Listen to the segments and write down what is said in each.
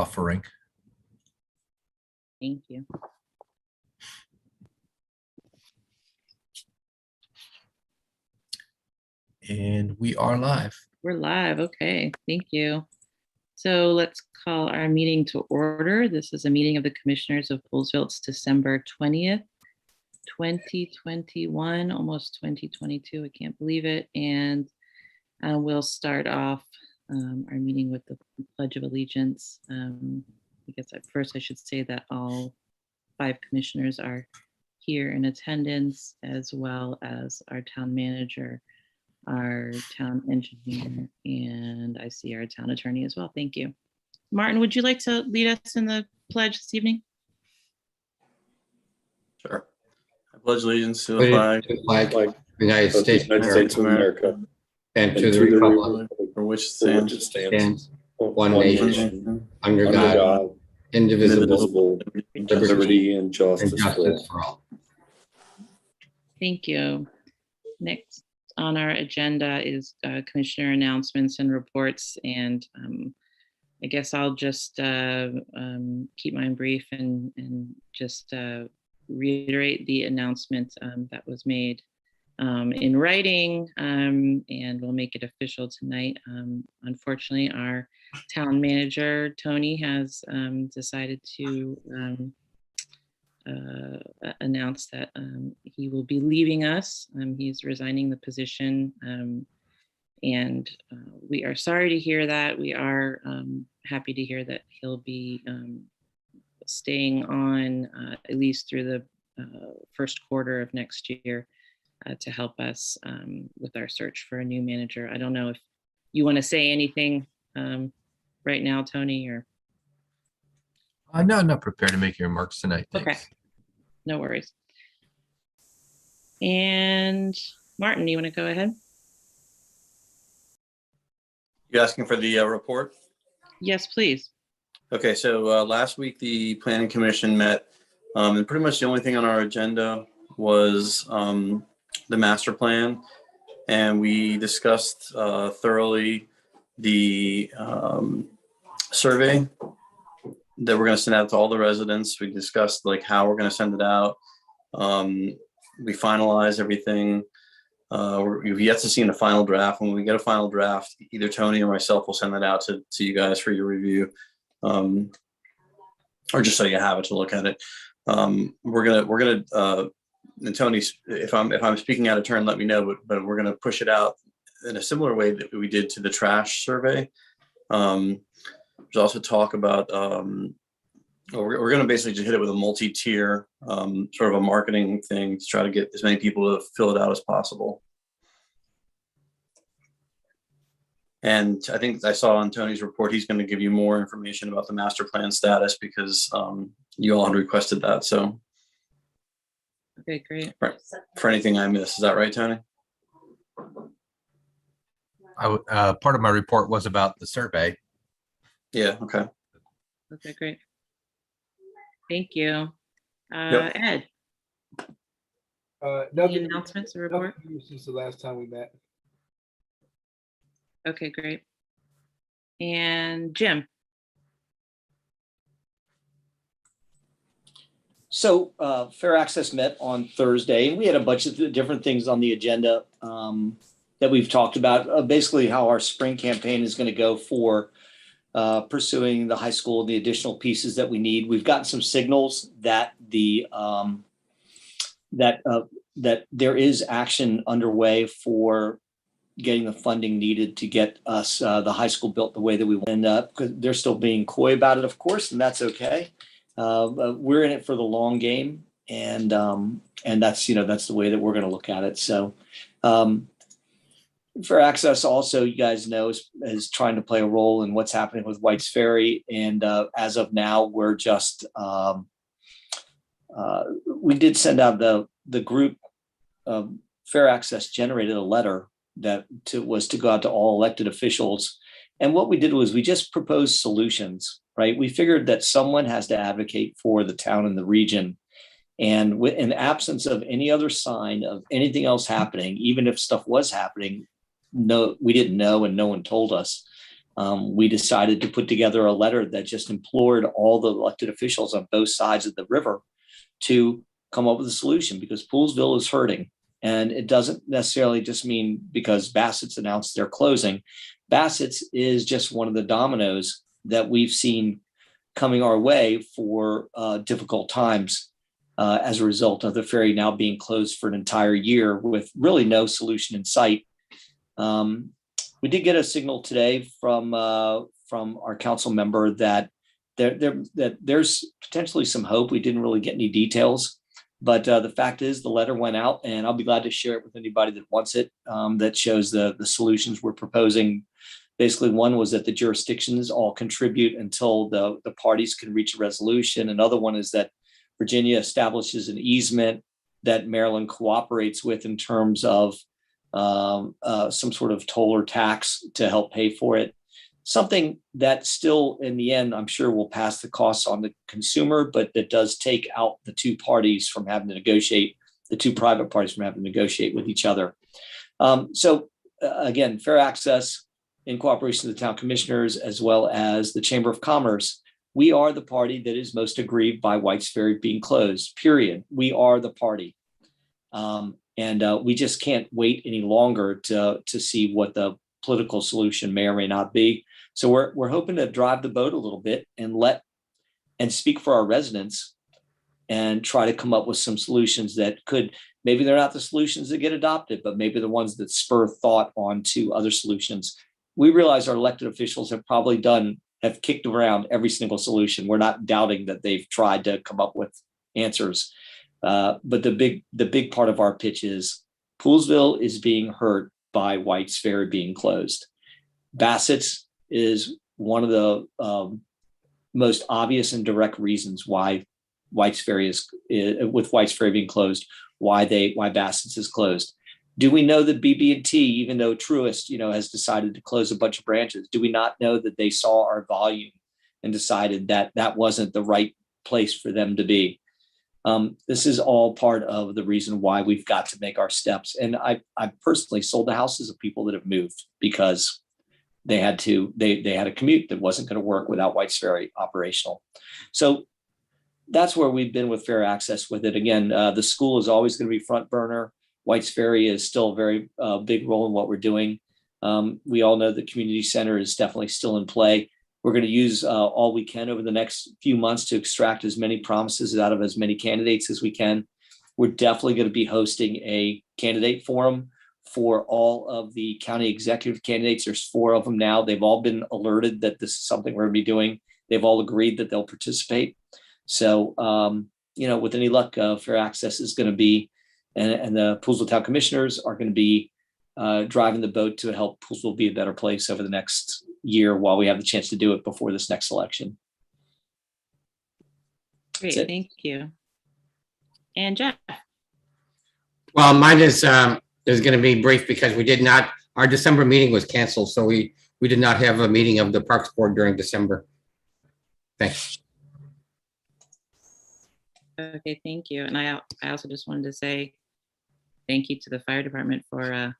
buffering. Thank you. And we are live. We're live. Okay, thank you. So let's call our meeting to order. This is a meeting of the Commissioners of Poolesville. It's December 20th, 2021, almost 2022. I can't believe it. And we'll start off our meeting with the Pledge of Allegiance. I guess at first I should say that all 5 commissioners are here in attendance, as well as our town manager, our town engineer, and I see our town attorney as well. Thank you. Martin, would you like to lead us in the pledge this evening? Sure. I pledge allegiance to the flag of the United States of America, and to the republic for which it stands one nation, under God, indivisible, liberty and justice for all. Thank you. Next on our agenda is commissioner announcements and reports, and I guess I'll just keep mine brief and just reiterate the announcement that was made in writing, and we'll make it official tonight. Unfortunately, our town manager, Tony, has decided to announce that he will be leaving us. He's resigning the position, and we are sorry to hear that. We are happy to hear that he'll be staying on at least through the first quarter of next year to help us with our search for a new manager. I don't know if you want to say anything right now, Tony, or? No, I'm not prepared to make your remarks tonight. Thanks. Okay, no worries. And Martin, you want to go ahead? You asking for the report? Yes, please. Okay, so last week the Planning Commission met, and pretty much the only thing on our agenda was the master plan, and we discussed thoroughly the survey that we're going to send out to all the residents. We discussed like how we're going to send it out. We finalized everything. We've yet to see the final draft. When we get a final draft, either Tony or myself will send that out to you guys for your review, or just so you have it to look at it. We're gonna and Tony, if I'm speaking out of turn, let me know. But we're gonna push it out in a similar way that we did to the trash survey. There's also talk about we're going to basically just hit it with a multi-tier sort of a marketing thing to try to get as many people to fill it out as possible. And I think I saw on Tony's report, he's going to give you more information about the master plan status because you all had requested that. So, okay, great. For anything I missed, is that right, Tony? Part of my report was about the survey. Yeah. Okay. Okay, great. Thank you. Yep. Ed, any announcements or report? Since the last time we met. Okay, great. And Jim. So Fair Access met on Thursday, and we had a bunch of different things on the agenda that we've talked about. Basically, how our spring campaign is going to go for pursuing the high school, the additional pieces that we need. We've gotten some signals that that there is action underway for getting the funding needed to get us the high school built the way that we want. And because they're still being coy about it, of course, and that's okay. We're in it for the long game, and that's that's the way that we're going to look at it. So. Fair Access also, you guys know, is trying to play a role in what's happening with White's Ferry. And as of now, we're just, we did send out the group, Fair Access generated a letter that was to go out to all elected officials. And what we did was we just proposed solutions, right? We figured that someone has to advocate for the town and the region. And in absence of any other sign of anything else happening, even if stuff was happening, no, we didn't know and no one told us. we decided to put together a letter that just implored all the elected officials on both sides of the river to come up with a solution, because Poolesville is hurting. And it doesn't necessarily just mean because Bassett's announced they're closing. Bassett's is just one of the dominoes that we've seen coming our way for difficult times as a result of the ferry now being closed for an entire year with really no solution in sight. We did get a signal today from our council member that that there's potentially some hope. We didn't really get any details, but the fact is the letter went out, and I'll be glad to share it with anybody that wants it. That shows the solutions we're proposing. Basically, one was that the jurisdictions all contribute until the parties can reach a resolution. Another one is that Virginia establishes an easement that Maryland cooperates with in terms of some sort of toll or tax to help pay for it. Something that still, in the end, I'm sure will pass the costs on the consumer, but that does take out the two parties from having to negotiate, the two private parties from having to negotiate with each other. Again, fair access in cooperation with the town commissioners, as well as the Chamber of Commerce. We are the party that is most aggrieved by White's Ferry being closed, period. We are the party. And we just can't wait any longer to see what the political solution may or may not be. So we're hoping to drive the boat a little bit and speak for our residents and try to come up with some solutions that could, maybe they're not the solutions that get adopted, but maybe the ones that spur thought onto other solutions. We realize our elected officials have kicked around every single solution. We're not doubting that they've tried to come up with answers. But the big part of our pitch is Poolesville is being hurt by White's Ferry being closed. Bassett's is one of the most obvious and direct reasons why White's Ferry with White's Ferry being closed, why Bassett's is closed. Do we know that BB&T, even though Truist, has decided to close a bunch of branches, do we not know that they saw our volume and decided that that wasn't the right place for them to be? This is all part of the reason why we've got to make our steps. And I personally sold the houses of people that have moved because they had a commute that wasn't going to work without White's Ferry operational. So that's where we've been with fair access with it. Again, the school is always going to be front burner. White's Ferry is still a very big role in what we're doing. We all know the community center is definitely still in play. We're going to use all we can over the next few months to extract as many promises out of as many candidates as we can. We're definitely going to be hosting a candidate forum for all of the county executive candidates. There's 4 of them now. They've all been alerted that this is something we're going to be doing. They've all agreed that they'll participate. So, with any luck, fair access is going to be, and the Poolesville Town Commissioners are going to be driving the boat to help Poolesville be a better place over the next year while we have the chance to do it before this next election. Great, thank you. And Jeff. Well, mine is going to be brief because our December meeting was canceled, so we did not have a meeting of the Parks Board during December. Thanks. Okay, thank you. And I also just wanted to say thank you to the fire department for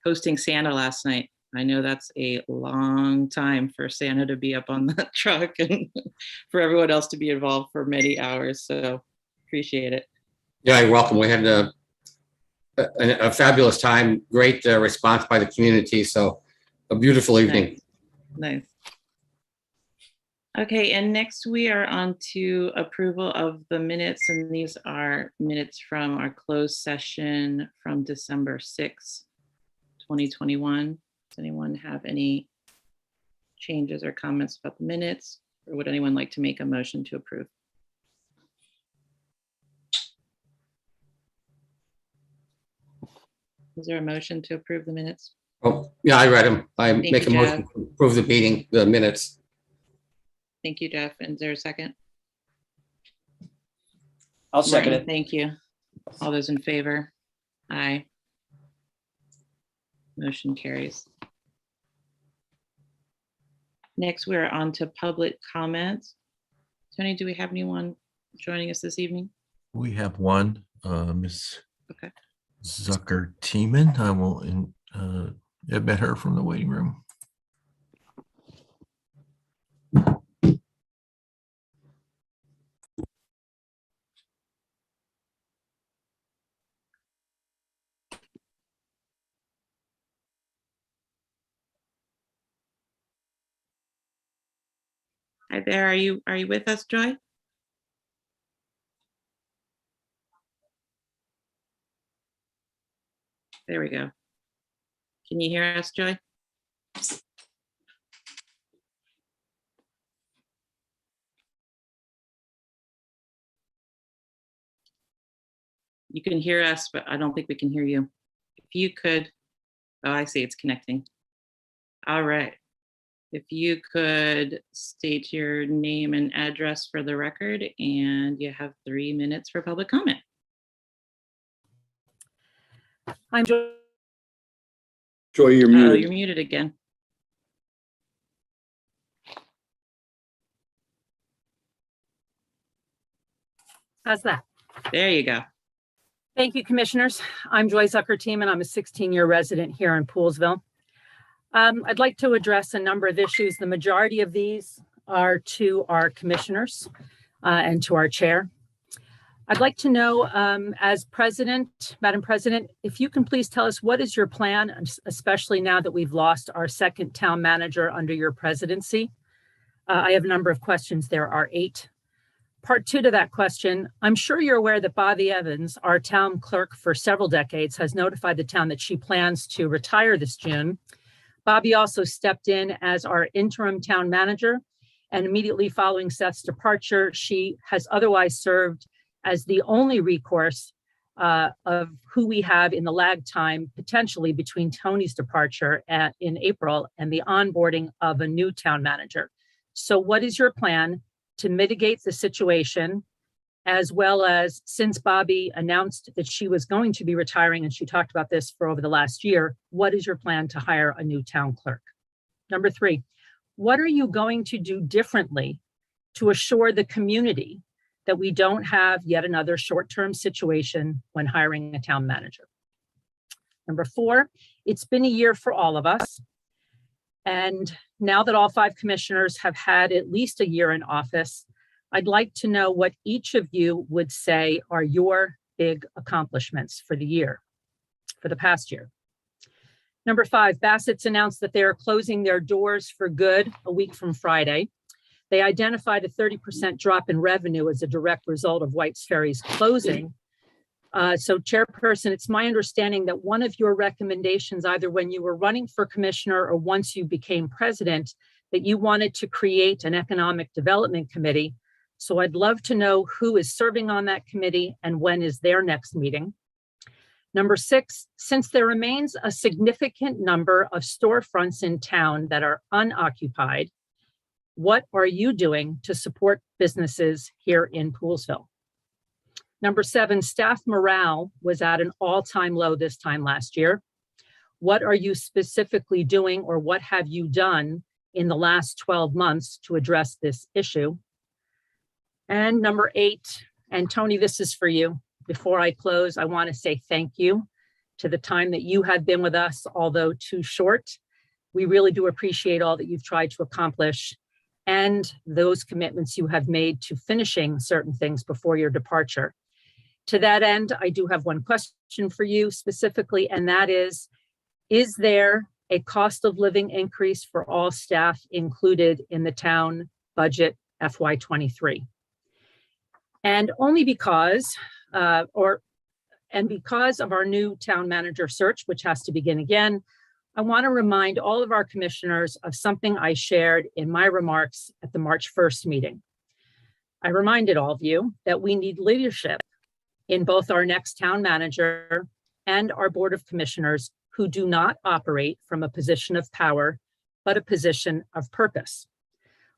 hosting Santa last night. I know that's a long time for Santa to be up on the truck and for everyone else to be involved for many hours. So appreciate it. Yeah, you're welcome. We had a fabulous time. Great response by the community. So a beautiful evening. Nice. Okay, and next we are on to approval of the minutes, and these are minutes from our closed session from December 6th, 2021. Does anyone have any changes or comments about the minutes, or would anyone like to make a motion to approve? Is there a motion to approve the minutes? Oh, yeah, I read them. I Thank make a you, motion Jeff. to approve the minutes. Thank you, Jeff. And is there a second? I'll second Martin, it. thank you. All those in favor? Aye. Motion carries. Next, we're on to public comments. Tony, do we have anyone joining us this evening? We have one, Ms. Okay. Zucker Tiemann. I will admit her from the waiting room. Hi there. Are you with us, Joy? There we go. Can you hear us, Joy? You can hear us, but I don't think we can hear you. If you could, oh, I see it's connecting. All right. If you could state your name and address for the record, and you have 3 minutes for public comment. I'm Oh, Joy, you're you're muted. muted again. How's that? There you go. Thank you, commissioners. I'm Joy Zucker-Team, and I'm a 16-year resident here in Poolesville. I'd like to address a number of issues. The majority of these are to our commissioners and to our chair. I'd like to know, as president, Madam President, if you can please tell us what is your plan, especially now that we've lost our second town manager under your presidency. I have a number of questions. There are 8. Part 2 to that question, I'm sure you're aware that Bobby Evans, our town clerk for several decades, has notified the town that she plans to retire this June. Bobby also stepped in as our interim town manager, and immediately following Seth's departure, she has otherwise served as the only recourse of who we have in the lag time, potentially between Tony's departure in April and the onboarding of a new town manager. So what is your plan to mitigate the situation, as well as, since Bobby announced that she was going to be retiring, and she talked about this for over the last year, what is your plan to hire a new town clerk? Number 3, what are you going to do differently to assure the community that we don't have yet another short-term situation when hiring a town manager? Number 4, it's been a year for all of us. And now that all 5 commissioners have had at least a year in office, I'd like to know what each of you would say are your big accomplishments for the year, for the past year. Number 5, Bassett's announced that they are closing their doors for good a week from Friday. They identified a 30% drop in revenue as a direct result of White's Ferry's closing. So Chairperson, it's my understanding that one of your recommendations, either when you were running for commissioner or once you became president, that you wanted to create an economic development committee. So I'd love to know who is serving on that committee and when is their next meeting. Number 6, since there remains a significant number of storefronts in town that are unoccupied, what are you doing to support businesses here in Poolesville? Number 7, staff morale was at an all-time low this time last year. What are you specifically doing, or what have you done in the last 12 months to address this issue? And number 8, and Tony, this is for you. Before I close, I want to say thank you to the time that you have been with us, although too short. We really do appreciate all that you've tried to accomplish and those commitments you have made to finishing certain things before your departure. To that end, I do have one question for you specifically, and that is there a cost of living increase for all staff included in the town budget FY23? And only because, because of our new town manager search, which has to begin again, I want to remind all of our commissioners of something I shared in my remarks at the March 1st meeting. I reminded all of you that we need leadership in both our next town manager and our board of commissioners who do not operate from a position of power, but a position of purpose.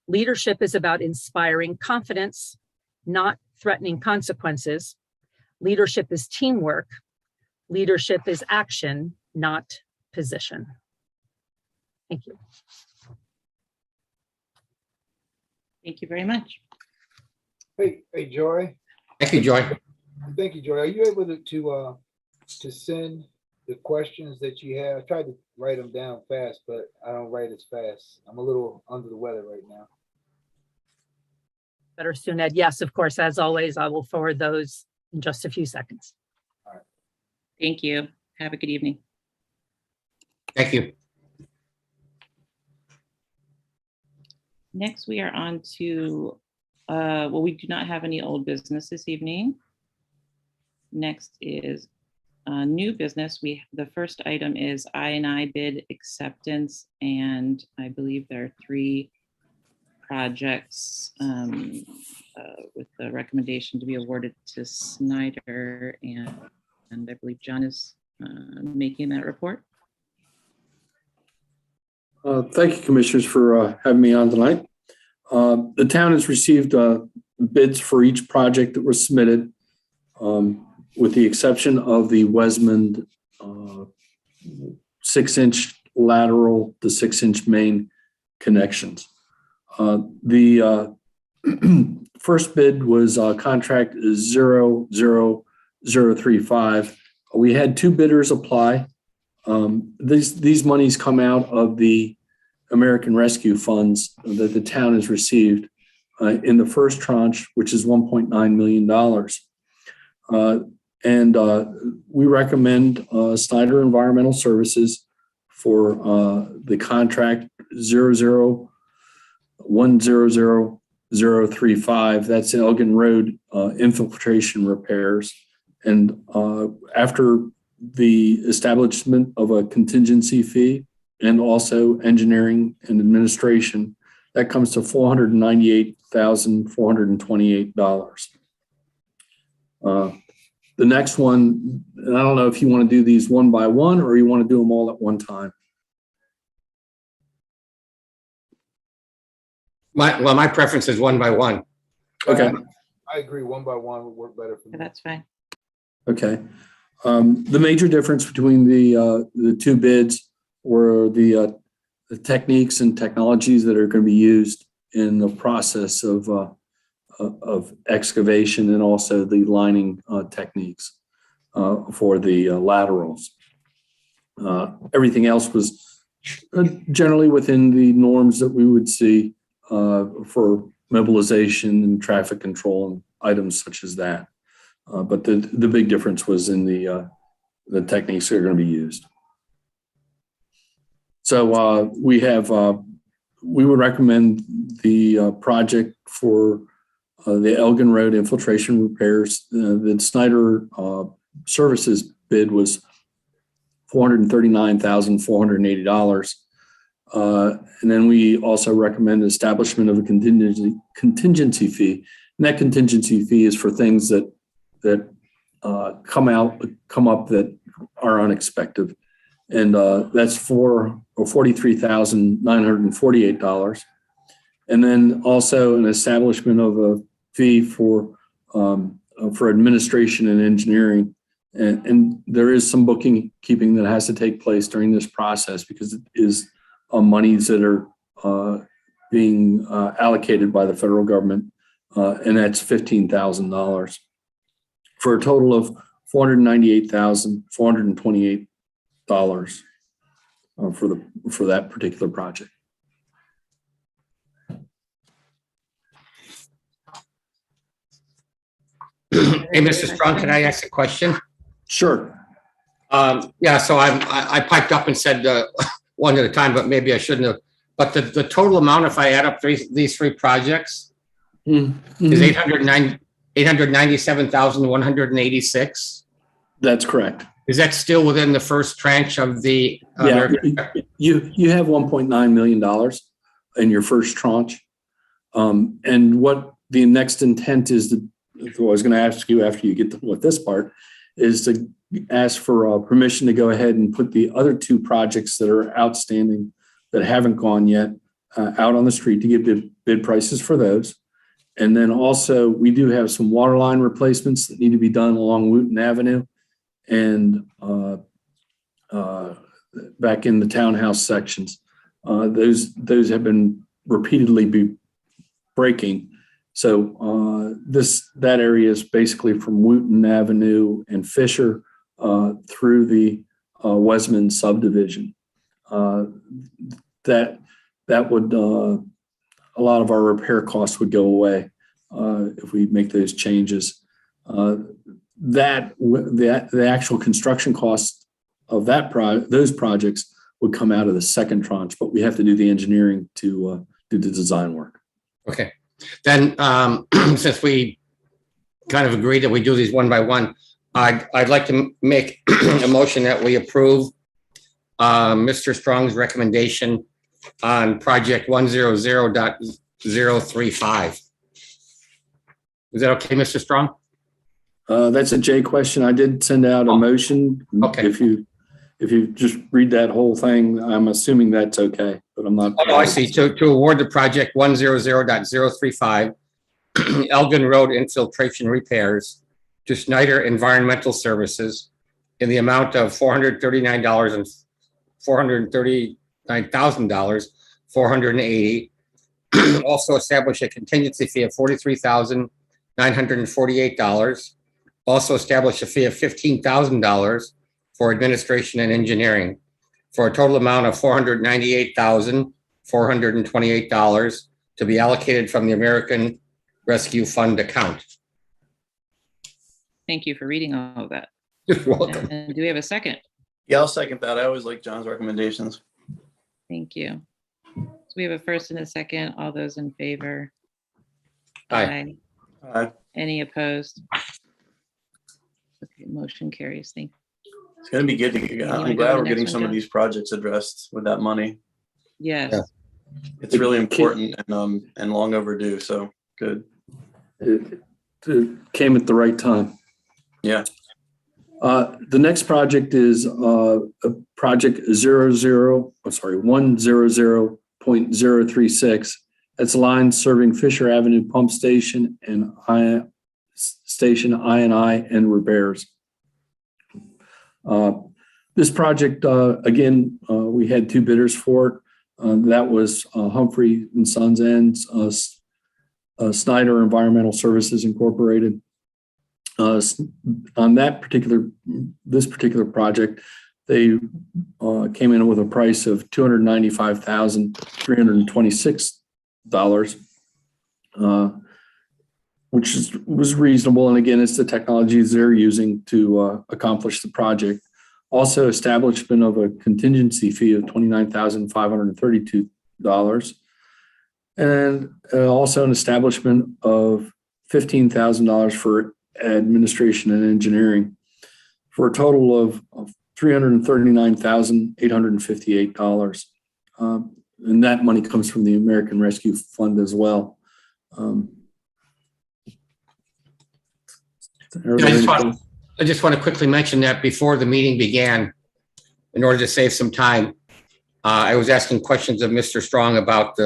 Leadership is about inspiring confidence, not threatening consequences. Leadership is teamwork. Leadership is action, not position. Thank you. Thank you very much. Hey, Joy. Thank you, Joy. Thank you, Joy. Are you able to send the questions that you have? I tried to write them down fast, but I don't write as fast. I'm a little under the weather right now. Better soon, Ed. Yes, of course, as always, I will forward those in just a few seconds. Thank you. Have a good evening. Thank you. Next, we are on to, well, we do not have any old business this evening. Next is new business. The first item is I&I bid acceptance, and I believe there are 3 projects with the recommendation to be awarded to Snyder, and I believe John is making that report. Thank you, Commissioners, for having me on tonight. The town has received bids for each project that was submitted, with the exception of the Wesmond 6-inch lateral to 6-inch main connections. The first bid was contract 00035. We had 2 bidders apply. These monies come out of the American Rescue Funds that the town has received in the first tranche, which is $1.9 million. And we recommend Snyder Environmental Services for the contract 0010035. That's Elgin Road infiltration repairs. And after the establishment of a contingency fee and also engineering and administration, that comes to $498,428. The next one, and I don't know if you want to do these one by one or you want to do them all at one time. My preference is one by one. Okay. I agree, one by one would work better for me. That's fine. Okay. The major difference between the 2 bids were the techniques and technologies that are going to be used in the process of excavation, and also the lining techniques for the laterals. Everything else was generally within the norms that we would see for mobilization and traffic control and items such as that. But the big difference was in the techniques that are going to be used. So we would recommend the project for the Elgin Road infiltration repairs. The Snyder Services bid was $439,480. And then we also recommend the establishment of a contingency fee. And that contingency fee is for things that come up that are unexpected. And that's for $43,948. And then also an establishment of a fee for administration and engineering. And there is some booking keeping that has to take place during this process, because it is monies that are being allocated by the federal government. And that's $15,000 for a total of $498,428 for that particular project. Hey, Mr. Strong, can I ask a question? Sure. Yeah, so I piped up and said one at a time, but maybe I shouldn't have. But the total amount, if I add up these 3 projects, is $897,186. That's correct. Is that still within the first tranche of the? Yeah, you have $1.9 million in your first tranche. And what the next intent is, I was going to ask you after you get done with this part, is to ask for permission to go ahead and put the other 2 projects that are outstanding that haven't gone yet out on the street, to get bid prices for those. And then also we do have some water line replacements that need to be done along Wooten Avenue and back in the townhouse sections. Those have been repeatedly breaking. So that area is basically from Wooten Avenue and Fisher through the Wesmond subdivision. That would a lot of our repair costs would go away if we make those changes. The actual construction costs of those projects would come out of the second tranche, but we have to do the engineering to do the design work. Okay, then, since we kind of agreed that we do these one by one, I'd like to make a motion that we approve Mr. Strong's recommendation on project 100.035. Is that okay, Mr. Strong? That's a J question. I did send out a motion. Okay. If you just read that whole thing, I'm assuming that's okay, but I'm not. Oh, I see. To award the project 100.035, Elgin Road infiltration repairs to Schneider Environmental Services in the amount of $439,480. Also establish a contingency fee of $43,948. Also establish a fee of $15,000 for administration and engineering, for a total amount of $498,428 to be allocated from the American Rescue Fund account. Thank you for reading all of that. You're welcome. And do we have a second? Yeah, I'll second that. I always like John's recommendations. Thank you. So we have a first and a second. All those in favor? Aye. Any opposed? Okay, motion carries. Thank you. It's going to be good to get. You wanna I'm go glad to we're the getting next some one, of John? these projects addressed with that money. Yes. Yeah. It's really important and long overdue. So good. It came at the right time. Yeah. The next project is a project 100.036. It's a line serving Fisher Avenue Pump Station and I&I and repairs. This project, again, we had two bidders for it. That was Humphrey and Sons and Snyder Environmental Services Incorporated. On this particular project, they came in with a price of $295,326, which was reasonable. And again, it's the technologies they're using to accomplish the project. Also, establishment of a contingency fee of $29,532, and also an establishment of $15,000 for administration and engineering, for a total of $339,858. And that money comes from the American Rescue Fund as well. I just want to quickly mention that before the meeting began, in order to save some time, I was asking questions of Mr. Strong about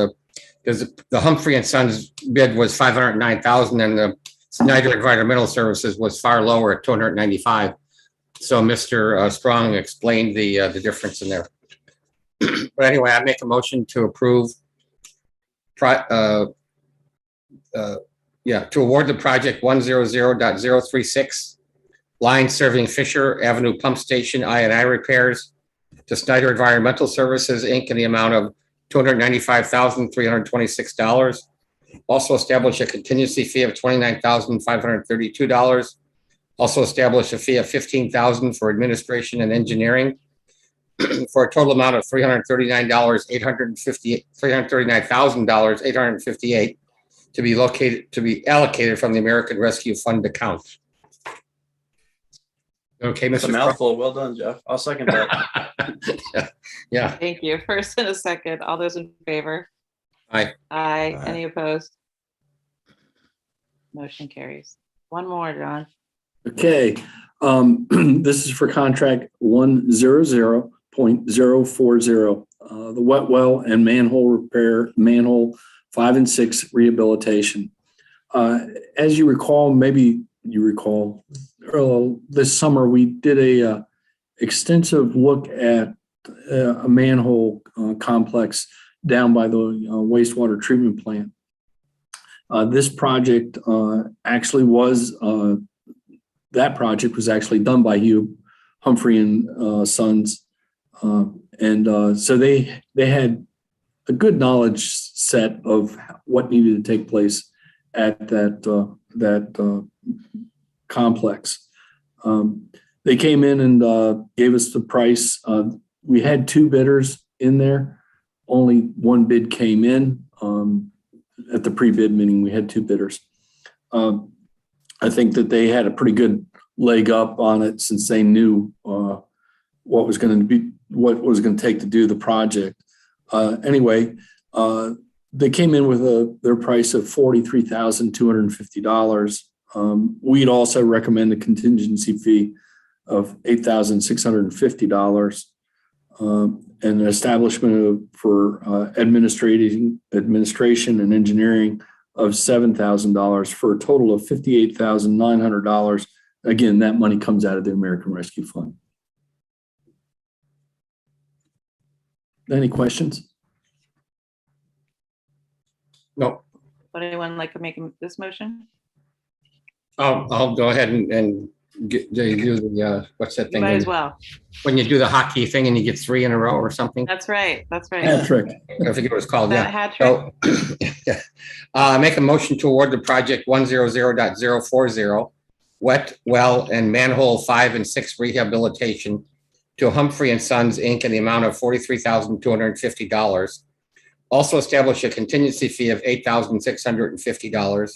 because the Humphrey and Sons bid was $509,000 and the Snyder Environmental Services was far lower at $295,000. So Mr. Strong explained the difference in there. But anyway, I make a motion to approve to award the project 100.036, line serving Fisher Avenue Pump Station I&I repairs to Snyder Environmental Services, Inc. in the amount of $295,326. Also establish a contingency fee of $29,532. Also establish a fee of $15,000 for administration and engineering, for a total amount of $339,858 to be allocated from the American Rescue Fund account. Okay, It's a Mr. Strong? mouthful. Well done, Jeff. I'll second that. Yeah. Thank you. First and a second. All those in favor? Aye. Aye. Aye. Any opposed? Motion carries. One more, John. Okay, this is for contract 100.040, the wet well and manhole repair, manhole 5 and 6 rehabilitation. As you recall, maybe you recall, this summer we did a extensive look at a manhole complex down by the wastewater treatment plant. This project actually was that project was actually done by Hugh Humphrey and Sons, so they had a good knowledge set of what needed to take place at that complex. They came in and gave us the price. We had two bidders in there. Only one bid came in. at the pre-bid meeting. We had 2 bidders. I think that they had a pretty good leg up on it since they knew what was going to take to do the project. Anyway, they came in with their price of $43,250. We'd also recommend a contingency fee of $8,650 and an establishment for administration and engineering of $7,000 for a total of $58,900. Again, that money comes out of the American Rescue Fund. Any questions? No, Would anyone like to make this motion? I'll go ahead and do the, what's that You thing? might as well. When you do the hockey thing and you get 3 in a row or something? That's right. That's right. Hat trick. I forget what it's called, That yeah. hat trick? So, make a motion to award the project 100.040 wet well and manhole 5 and 6 rehabilitation to Humphrey and Sons, Inc. in the amount of $43,250. Also establish a contingency fee of $8,650.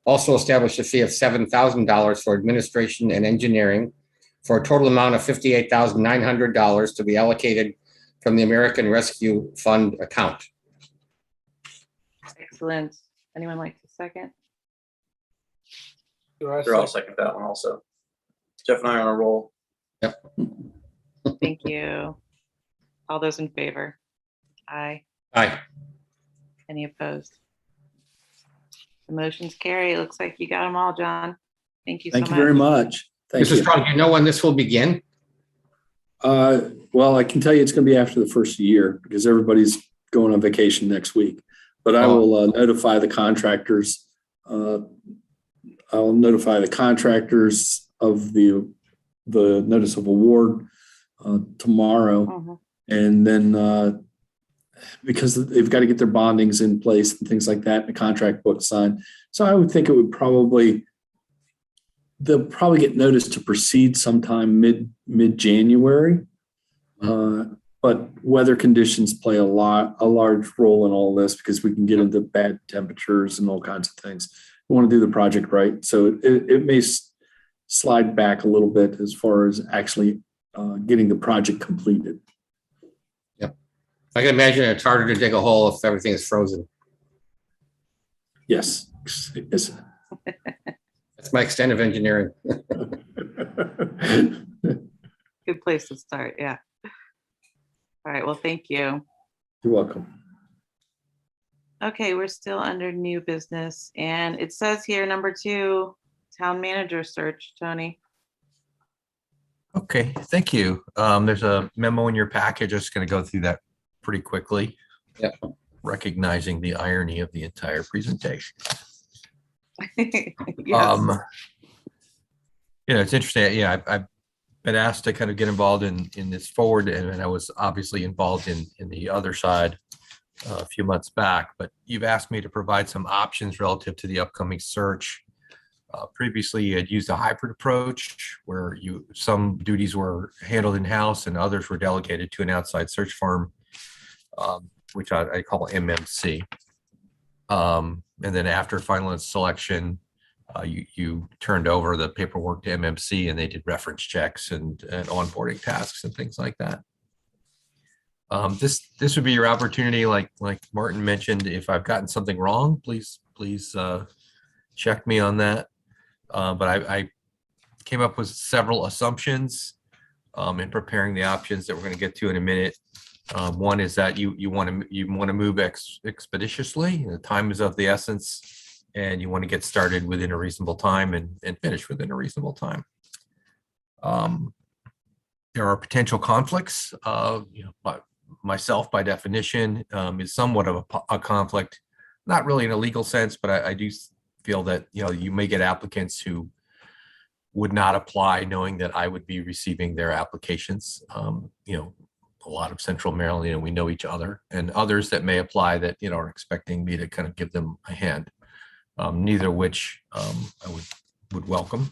Also establish a fee of $7,000 for administration and engineering for a total amount of $58,900 to be allocated from the American Rescue Fund account. Excellent. Anyone like to second? Sure, I'll second that one also. Jeff and I are on a roll. Thank you. All those in favor? Aye. Aye. Any opposed? The motion's carry. It looks like you got them all, John. Thank you so much. Thank you very much. Thank Mrs. you. Strong, do you know when this will begin? Well, I can tell you it's going to be after the first year because everybody's going on vacation next week. But I will notify the contractors. I'll notify the contractors of the notice of award tomorrow. Mhm. And then because they've got to get their bondings in place and things like that, and the contract book signed. So I would think it would they'll probably get notice to proceed sometime mid-January. But weather conditions play a large role in all this because we can get into bad temperatures and all kinds of things. We want to do the project right. So it may slide back a little bit as far as actually getting the project completed. Yep. I can imagine it's harder to dig a hole if everything is frozen. Yes. Yes. That's my extent of engineering. Good place to start. Yeah. All right. Well, thank you. You're welcome. Okay, we're still under new business, and it says here number 2, town manager search. Tony. Okay, thank you. There's a memo in your package. I'm just going to go through that pretty quickly. Yeah. Recognizing the irony of the entire presentation. Yes. It's interesting. Yeah, I've been asked to kind of get involved in this forward, and I was obviously involved in the other side a few months back, but you've asked me to provide some options relative to the upcoming search. Previously, you had used a hybrid approach where some duties were handled in-house and others were delegated to an outside search firm, which I call MMC. And then after final selection, you turned over the paperwork to MMC and they did reference checks and onboarding tasks and things like that. This would be your opportunity, like Martin mentioned. If I've gotten something wrong, please check me on that. But I came up with several assumptions in preparing the options that we're going to get to in a minute. One is that you want to move expeditiously. The time is of the essence, and you want to get started within a reasonable time and finish within a reasonable time. There are potential conflicts. But myself, by definition, is somewhat of a conflict, not really in a legal sense, but I do feel that you may get applicants who would not apply knowing that I would be receiving their applications. A lot of Central Maryland, we know each other, and others that may apply that are expecting me to kind of give them a hand. Neither of which I would welcome.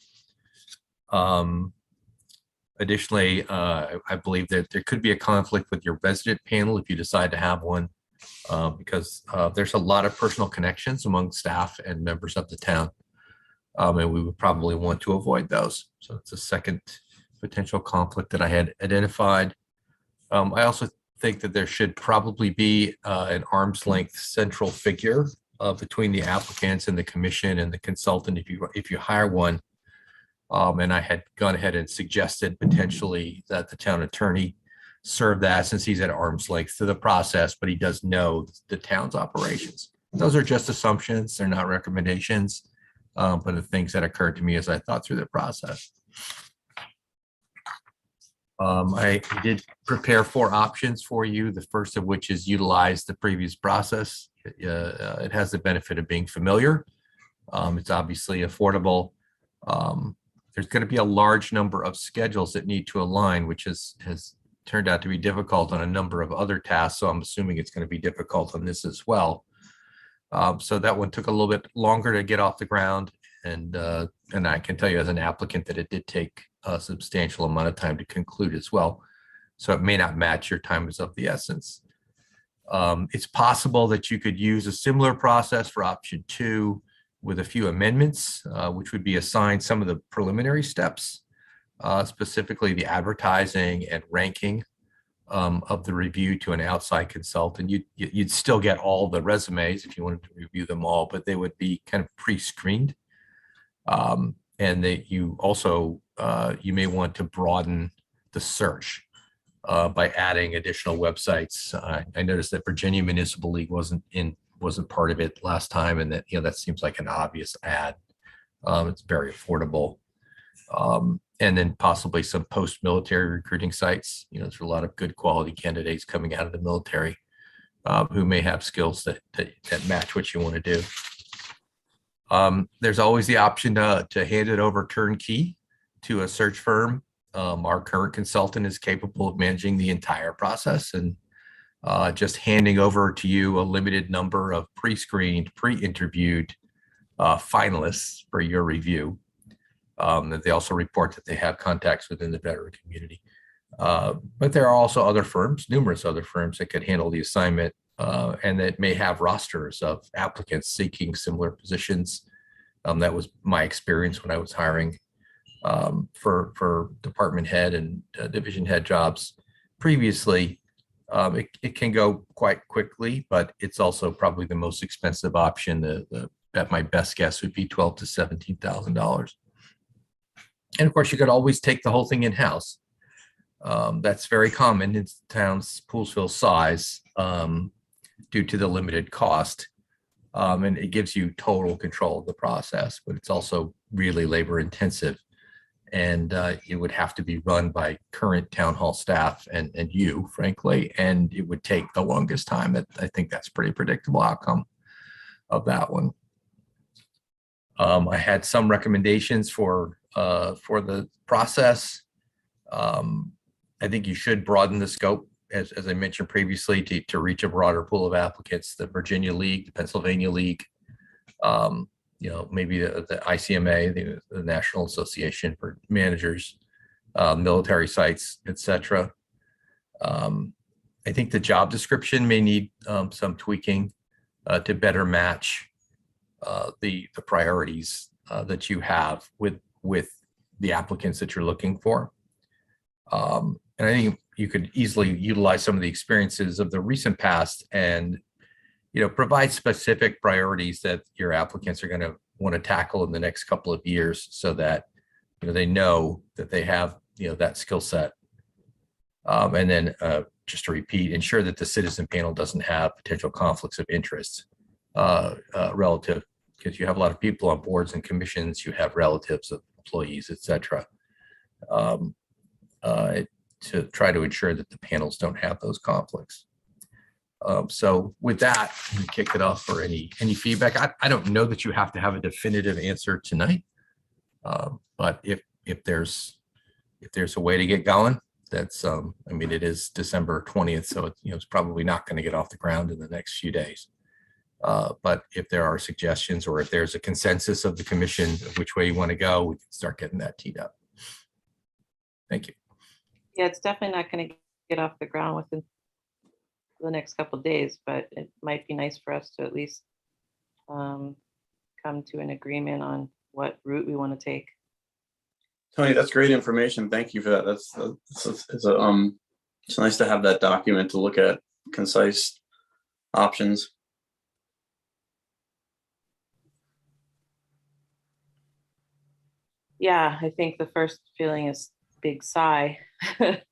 Additionally, I believe that there could be a conflict with your resident panel if you decide to have one. because there's a lot of personal connections among staff and members of the town. And we would probably want to avoid those. So it's a second potential conflict that I had identified. I also think that there should probably be an arm's length central figure between the applicants and the commission and the consultant if you hire one. And I had gone ahead and suggested potentially that the town attorney serve that, since he's at arm's length to the process, but he does know the town's operations. Those are just assumptions. They're not recommendations, but the things that occurred to me as I thought through the process. I did prepare 4 options for you, the first of which is utilize the previous process. It has the benefit of being familiar. It's obviously affordable. There's going to be a large number of schedules that need to align, which has turned out to be difficult on a number of other tasks. So I'm assuming it's going to be difficult on this as well. So that one took a little bit longer to get off the ground. And I can tell you as an applicant that it did take a substantial amount of time to conclude as well. So it may not match. Your time is of the essence. It's possible that you could use a similar process for option 2 with a few amendments, which would be assign some of the preliminary steps, specifically the advertising and ranking of the review to an outside consultant. You'd still get all the resumes if you wanted to review them all, but they would be kind of pre-screened. And that you also, you may want to broaden the search by adding additional websites. I noticed that Virginia Municipal League wasn't part of it last time, and that, that seems like an obvious add. It's very affordable. And then possibly some post-military recruiting sites. There's a lot of good quality candidates coming out of the military who may have skills that match what you want to do. There's always the option to hand it over turnkey to a search firm. Our current consultant is capable of managing the entire process and just handing over to you a limited number of pre-screened, pre-interviewed finalists for your review. That they also report that they have contacts within the veteran community. But there are also other firms, numerous other firms that could handle the assignment and that may have rosters of applicants seeking similar positions. That was my experience when I was hiring for department head and division head jobs previously. It can go quite quickly, but it's also probably the most expensive option. That my best guess would be $12,000 to $17,000. And of course, you could always take the whole thing in-house. That's very common in towns Poolesville size due to the limited cost. And it gives you total control of the process, but it's also really labor intensive. And it would have to be run by current town hall staff and you, frankly, and it would take the longest time. I think that's pretty predictable outcome of that one. I had some recommendations for the process. I think you should broaden the scope, as I mentioned previously, to reach a broader pool of applicants. The Virginia League, the Pennsylvania League, maybe the ICMA, the National Association for Managers, military sites, etc. I think the job description may need some tweaking to better match the priorities that you have with the applicants that you're looking for. And I think you could easily utilize some of the experiences of the recent past and, provide specific priorities that your applicants are going to want to tackle in the next couple of years so that, they know that they have, that skill set. And then just to repeat, ensure that the citizen panel doesn't have potential conflicts of interest relative, because you have a lot of people on boards and commissions, you have relatives of employees, etc. To try to ensure that the panels don't have those conflicts. So with that, I'm gonna kick it off for any feedback. I don't know that you have to have a definitive answer tonight, but if there's a way to get going, that's it is December 20th, so it's probably not going to get off the ground in the next few days. But if there are suggestions or if there's a consensus of the commission of which way you want to go, we can start getting that teed up. Thank you. Yeah, it's definitely not going to get off the ground within the next couple of days, but it might be nice for us to at least come to an agreement on what route we want to take. Tony, that's great information. Thank you for that. It's nice to have that document to look at, concise options. Yeah, I think the first feeling is big sigh. Because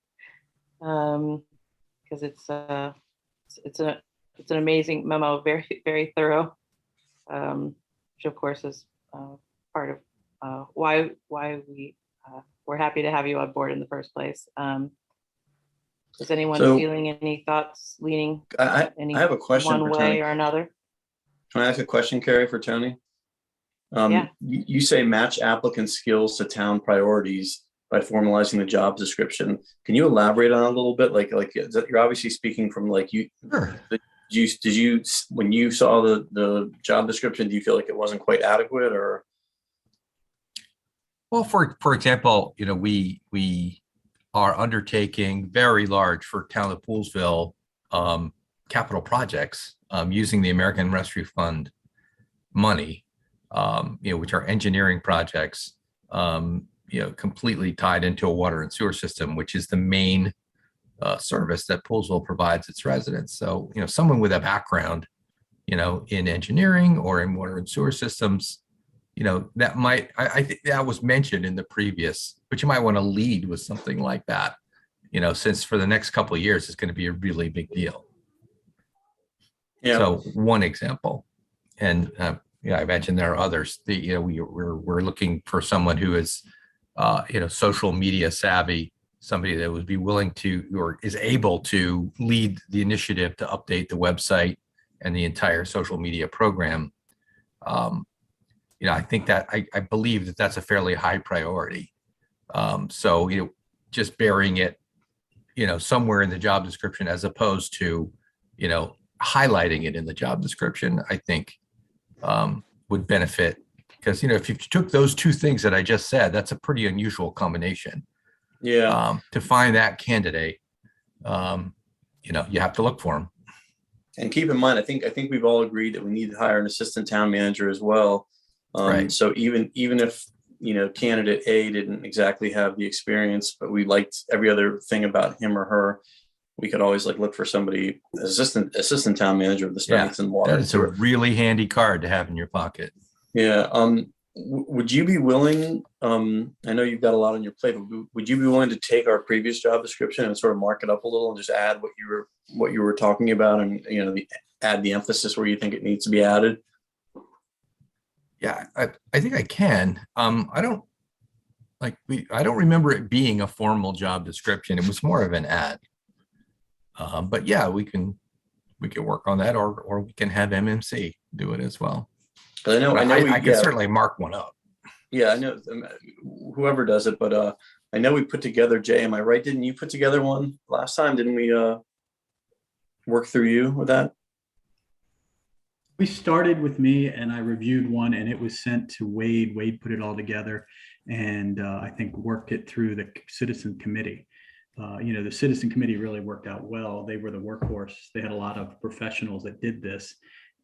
it's an amazing memo, very, very thorough, which of course is part of why we're happy to have you on board in the first place. Is anyone feeling any thoughts leaning I have a question one for way Tony. or another? Can I ask a question, Carrie, for Tony? Yeah. You say match applicant skills to town priorities by formalizing the job description. Can you elaborate on it a little bit? Like you're obviously speaking from like you. Sure. Did you when you saw the job description, do you feel like it wasn't quite adequate, or? Well, for example, we are undertaking very large for town of Poolesville capital projects using the American Rescue Fund money, which are engineering projects, completely tied into a water and sewer system, which is the main service that Poolesville provides its residents. So, someone with a background, in engineering or in water and sewer systems, that might, I think that was mentioned in the previous, but you might want to lead with something like that, since for the next couple of years, it's going to be a really big deal. Yeah. So one example, and I imagine there are others. We're looking for someone who is, social media savvy, somebody that would be willing to or is able to lead the initiative to update the website and the entire social media program. I think that I believe that that's a fairly high priority. So, just burying it, somewhere in the job description as opposed to, highlighting it in the job description, I think would benefit because, if you took those two things that I just said, that's a pretty unusual combination. Yeah. To find that candidate, you have to look for them. And keep in mind, I think we've all agreed that we need to hire an assistant town manager as well. Right. So even if, candidate A didn't exactly have the experience, but we liked every other thing about him or her, we could always look for somebody, assistant town manager of the strengths and water. That's a really handy card to have in your pocket. Yeah. Would you be willing, I know you've got a lot on your plate, but would you be willing to take our previous job description and sort of mark it up a little and just add what you were talking about and, add the emphasis where you think it needs to be added? Yeah, I think I can. I don't remember it being a formal job description. It was more of an ad. But yeah, we can work on that, or we can have MMC do it as well. I know I can certainly mark one up. Yeah, I know whoever does it, but I know we put together, Jay, am I right? Didn't you put together one last time? Didn't we work through you with that? We started with me and I reviewed one and it was sent to Wade. Wade put it all together and I think worked it through the citizen committee. The citizen committee really worked out well. They were the workhorse. They had a lot of professionals that did this.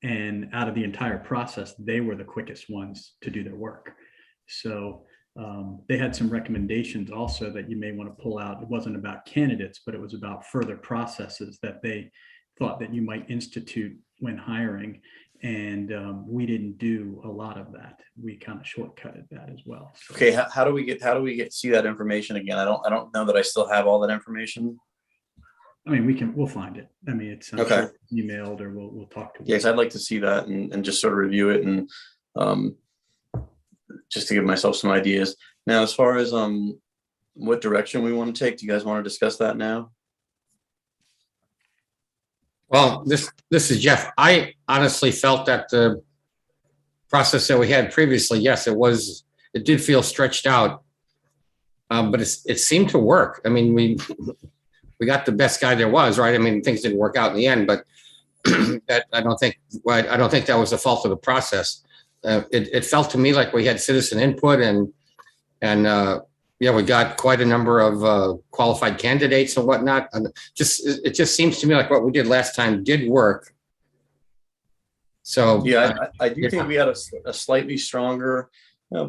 And out of the entire process, they were the quickest ones to do their work. So they had some recommendations also that you may want to pull out. It wasn't about candidates, but it was about further processes that they thought that you might institute when hiring. And we didn't do a lot of that. We kind of shortcutted that as well. So. Okay, how do we get see that information again? I don't know that I still have all that information. I mean, we'll find it. I mean, it's okay. Sure emailed or we'll talk to. Yes, I'd like to see that and just sort of review it and just to give myself some ideas. Now, as far as what direction we want to take, do you guys want to discuss that now? Well, this is Jeff. I honestly felt that the process that we had previously, yes, it did feel stretched out, but it seemed to work. I mean, we got the best guy there was, right? I mean, things didn't work out in the end, but that I don't think that was the fault of the process. It felt to me like we had citizen input and yeah, we got quite a number of qualified candidates and whatnot. And it just seems to me like what we did last time did work. So Yeah, I do think we had a slightly stronger,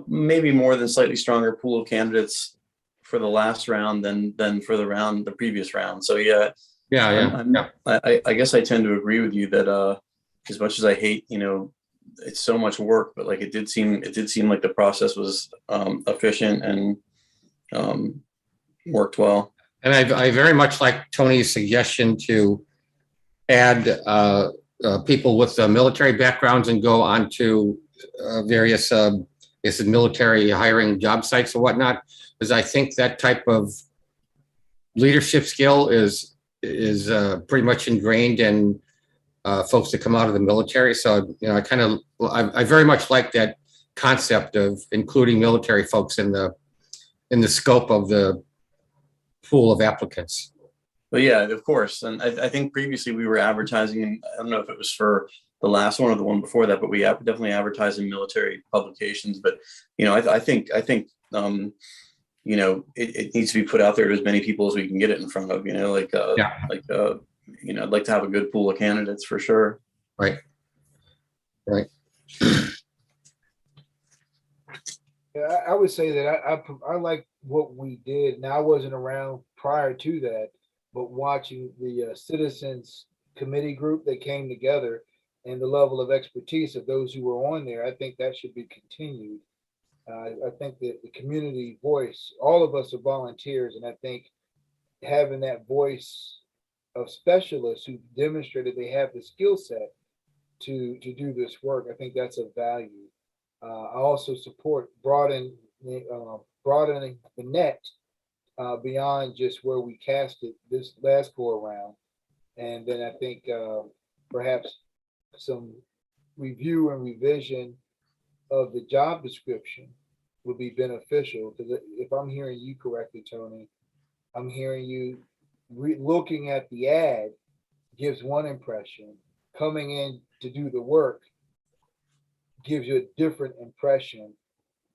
maybe more than slightly stronger pool of candidates for the last round than for the previous round. So yeah, I guess I tend to agree with you that as much as I hate, it's so much work, but like it did seem like the process was efficient and worked well. And I very much like Tony's suggestion to add people with military backgrounds and go onto various military hiring job sites and whatnot, because I think that type of leadership skill is pretty much ingrained in folks that come out of the military. So I very much like that concept of including military folks in the scope of the pool of applicants. But yeah, of course. And I think previously we were advertising, and I don't know if it was for the last one or the one before that, but we definitely advertised in military publications. But, I think it needs to be put out there to as many people as we can get it in front of, I'd like to have a good pool of candidates for sure. Right. Yeah, I would say that I like what we did. Now, I wasn't around prior to that, but watching the citizens committee group that came together and the level of expertise of those who were on there, I think that should be continued. I think that the community voice, all of us are volunteers, and I think having that voice of specialists who demonstrated they have the skill set to do this work, I think that's of value. I also support broadening the net beyond just where we cast it this last go around. And then I think perhaps some review and revision of the job description would be beneficial. Because if I'm hearing you correctly, Tony, I'm hearing you looking at the ad gives one impression. Coming in to do the work gives you a different impression,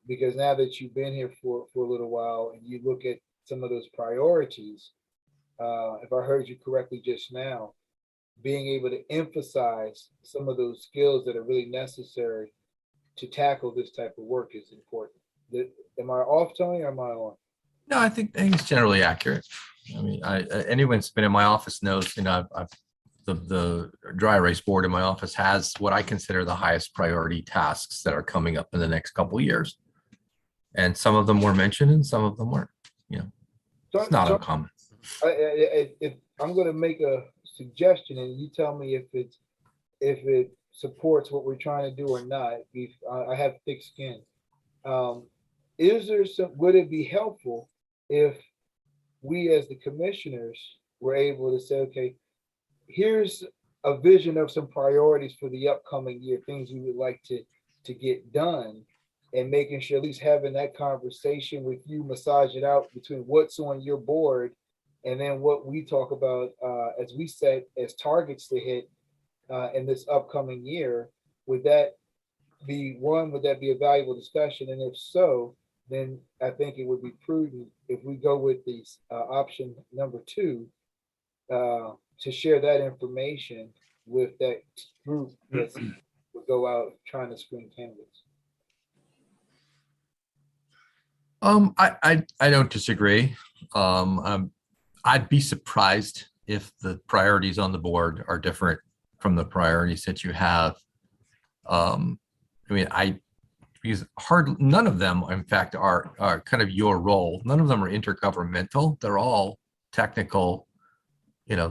because now that you've been here for a little while and you look at some of those priorities, if I heard you correctly just now, being able to emphasize some of those skills that are really necessary to tackle this type of work is important. Am I off, Tony, or am I on? No, I think it's generally accurate. I mean, anyone who's been in my office knows, the dry erase board in my office has what I consider the highest priority tasks that are coming up in the next couple of years. And some of them were mentioned and some of them weren't, it's not uncommon. I'm going to make a suggestion and you tell me if it supports what we're trying to do or not. I have thick skin. Would it be helpful if we as the commissioners were able to say, okay, here's a vision of some priorities for the upcoming year, things we would like to get done, and making sure at least having that conversation with you, massage it out between what's on your board and then what we talk about as we set as targets to hit in this upcoming year. Would that be a valuable discussion? And if so, then I think it would be prudent if we go with the option number 2, to share that information with that group that would go out trying to screen candidates. I don't disagree. I'd be surprised if the priorities on the board are different from the priorities that you have. Because none of them, in fact, are kind of your role. None of them are intergovernmental. They're all technical,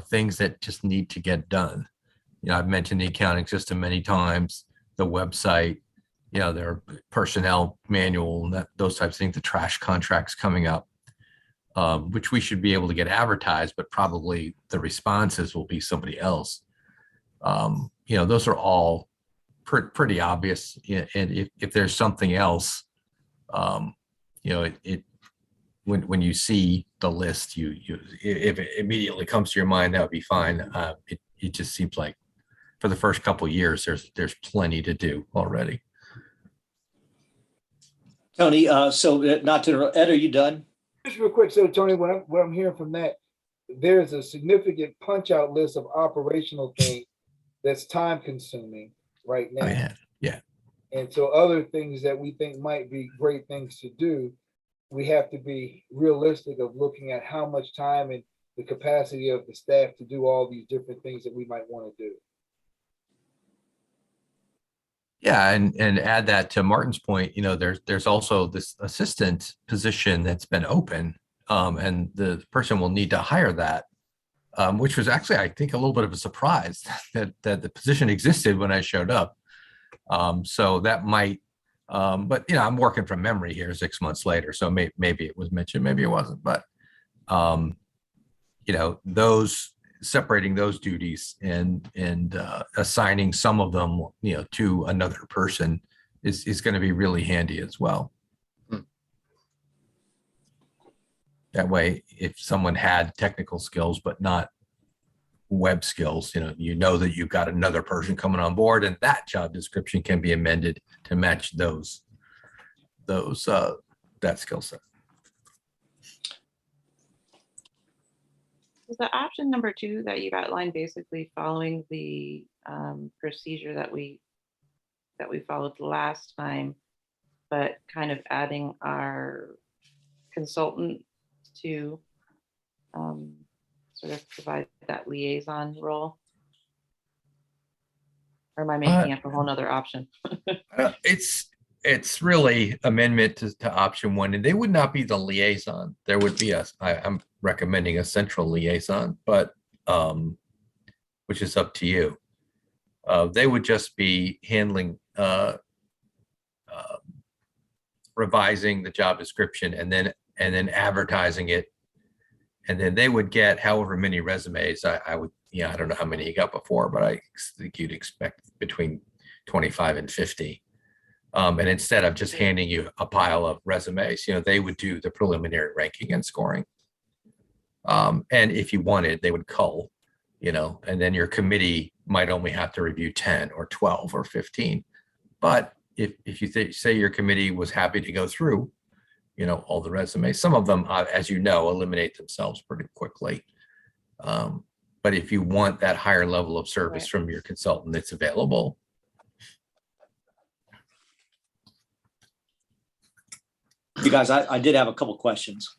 things that just need to get done. I've mentioned the accounting system many times, the website, their personnel manual, and those types of things, the trash contracts coming up, which we should be able to get advertised, but probably the responses will be somebody else. Those are all pretty obvious. And if there's something else, when you see the list, if it immediately comes to your mind, that would be fine. It just seems like for the first couple of years, there's plenty to do already. Tony, so not to, Ed, are you done? Just real quick, so Tony, what I'm hearing from that, there's a significant punch out list of operational things that's time consuming right Oh, now. yeah, yeah. And so other things that we think might be great things to do, we have to be realistic of looking at how much time and the capacity of the staff to do all these different things that we might want to do. Yeah, and add that to Martin's point, you know, there's also this assistant position that's been open, and the person will need to hire that, which was actually, I think, a little bit of a surprise that the position existed when I showed up. So that might, but you know, I'm working from memory here 6 months later, so maybe it was mentioned, maybe it wasn't, but you know, separating those duties and assigning some of them, you know, to another person is going to be really handy as well. That way, if someone had technical skills but not web skills, you know that you've got another person coming on board, and that job description can be amended to match that skill set. Is the option number 2 that you've outlined basically following the procedure that we followed last time, but kind of adding our consultant to sort of provide that liaison role? Or am I making up a whole nother option? It's really amendment to option 1, and they would not be the liaison. There would be I'm recommending a central liaison, but which is up to you. They would just be handling revising the job description and then advertising it, and then they would get however many resumes. I would, I don't know how many you got before, but I think you'd expect between 25 and 50. And instead of just handing you a pile of resumes, they would do the preliminary ranking and scoring. And if you wanted, they would cull, and then your committee might only have to review 10 or 12 or 15. But if you say your committee was happy to go through, all the resumes, some of them, as you know, eliminate themselves pretty quickly. But if you want that higher level of service from your consultant that's available, you guys, I did have a couple questions.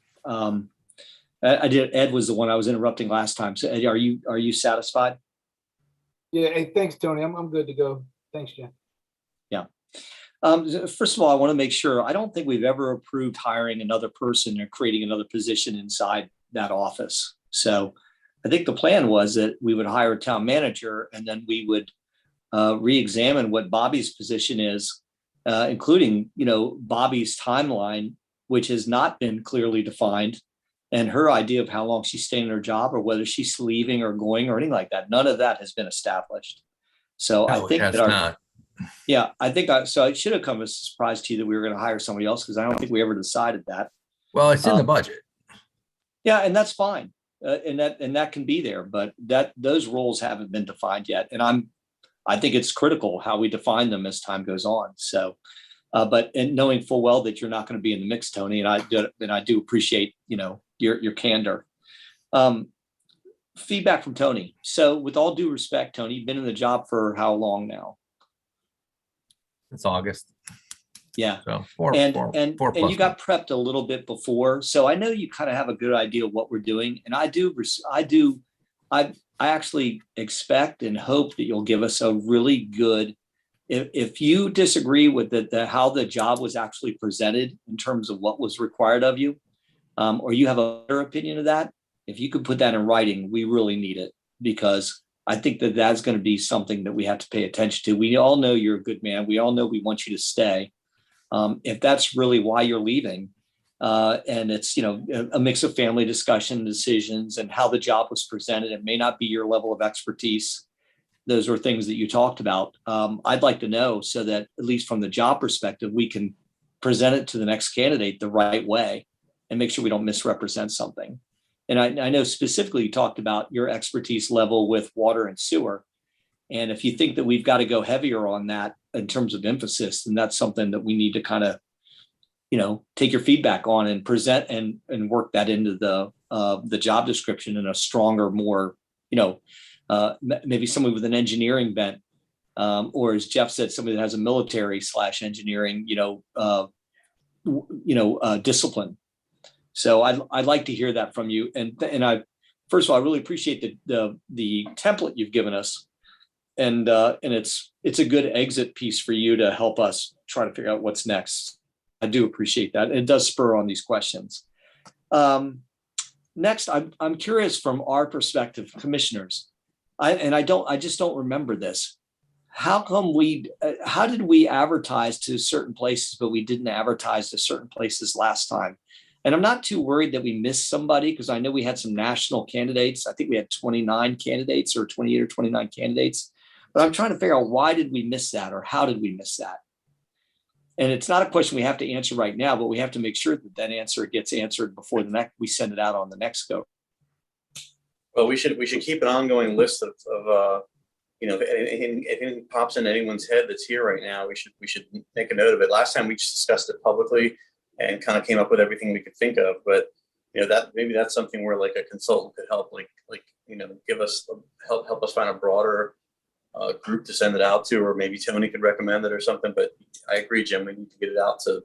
Ed was the one I was interrupting last time. So Ed, are you satisfied? Yeah. Hey, thanks, Tony. I'm good to go. Thanks, Jen. Yeah. First of all, I want to make sure, I don't think we've ever approved hiring another person or creating another position inside that office. So I think the plan was that we would hire a town manager, and then we would re-examine what Bobby's position is, including, Bobby's timeline, which has not been clearly defined, and her idea of how long she's staying in her job or whether she's leaving or going or anything like that. None of that has been established. So I think that yeah, I think so it should have come as a surprise to you that we were going to hire somebody else, because I don't think we ever decided that. Well, it's in the budget. Yeah, and that's fine. And that can be there, but those roles haven't been defined yet. And I think it's critical how we define them as time goes on. So, but knowing full well that you're not going to be in the mix, Tony, and I do appreciate, your candor. Feedback from Tony. So with all due respect, Tony, you've been in the job for how long now? It's August. Yeah. So and you got prepped a little bit before. So I know you kind of have a good idea of what we're doing. And I actually expect and hope that you'll give us a really good, if you disagree with how the job was actually presented in terms of what was required of you, or you have a better opinion of that, if you could put that in writing, we really need it, because I think that that's going to be something that we have to pay attention to. We all know you're a good man. We all know we want you to stay. If that's really why you're leaving, and it's, a mix of family discussion, decisions, and how the job was presented, it may not be your level of expertise. Those are things that you talked about. I'd like to know, so that at least from the job perspective, we can present it to the next candidate the right way and make sure we don't misrepresent something. And I know specifically you talked about your expertise level with water and sewer. And if you think that we've got to go heavier on that in terms of emphasis, then that's something that we need to kind of take your feedback on and present and work that into the job description in a stronger, more, maybe somebody with an engineering bent, or as Jeff said, somebody that has a military / engineering, discipline. So I'd like to hear that from you. And I, first of all, I really appreciate the template you've given us. And it's a good exit piece for you to help us try to figure out what's next. I do appreciate that. It does spur on these questions. Next, I'm curious from our perspective, commissioners, I just don't remember this. How did we advertise to certain places, but we didn't advertise to certain places last time? And I'm not too worried that we missed somebody, because I know we had some national candidates. I think we had 29 candidates or 28 or 29 candidates. But I'm trying to figure out, why did we miss that, or how did we miss that? And it's not a question we have to answer right now, but we have to make sure that answer gets answered before we send it out on the next go. Well, we should keep an ongoing list of if anything pops into anyone's head that's here right now, we should make a note of it. Last time we just discussed it publicly and kind of came up with everything we could think of, but that maybe that's something where like a consultant could help, give us help us find a broader group to send it out to, or maybe Tony could recommend it or something. But I agree, Jim, we need to get it out to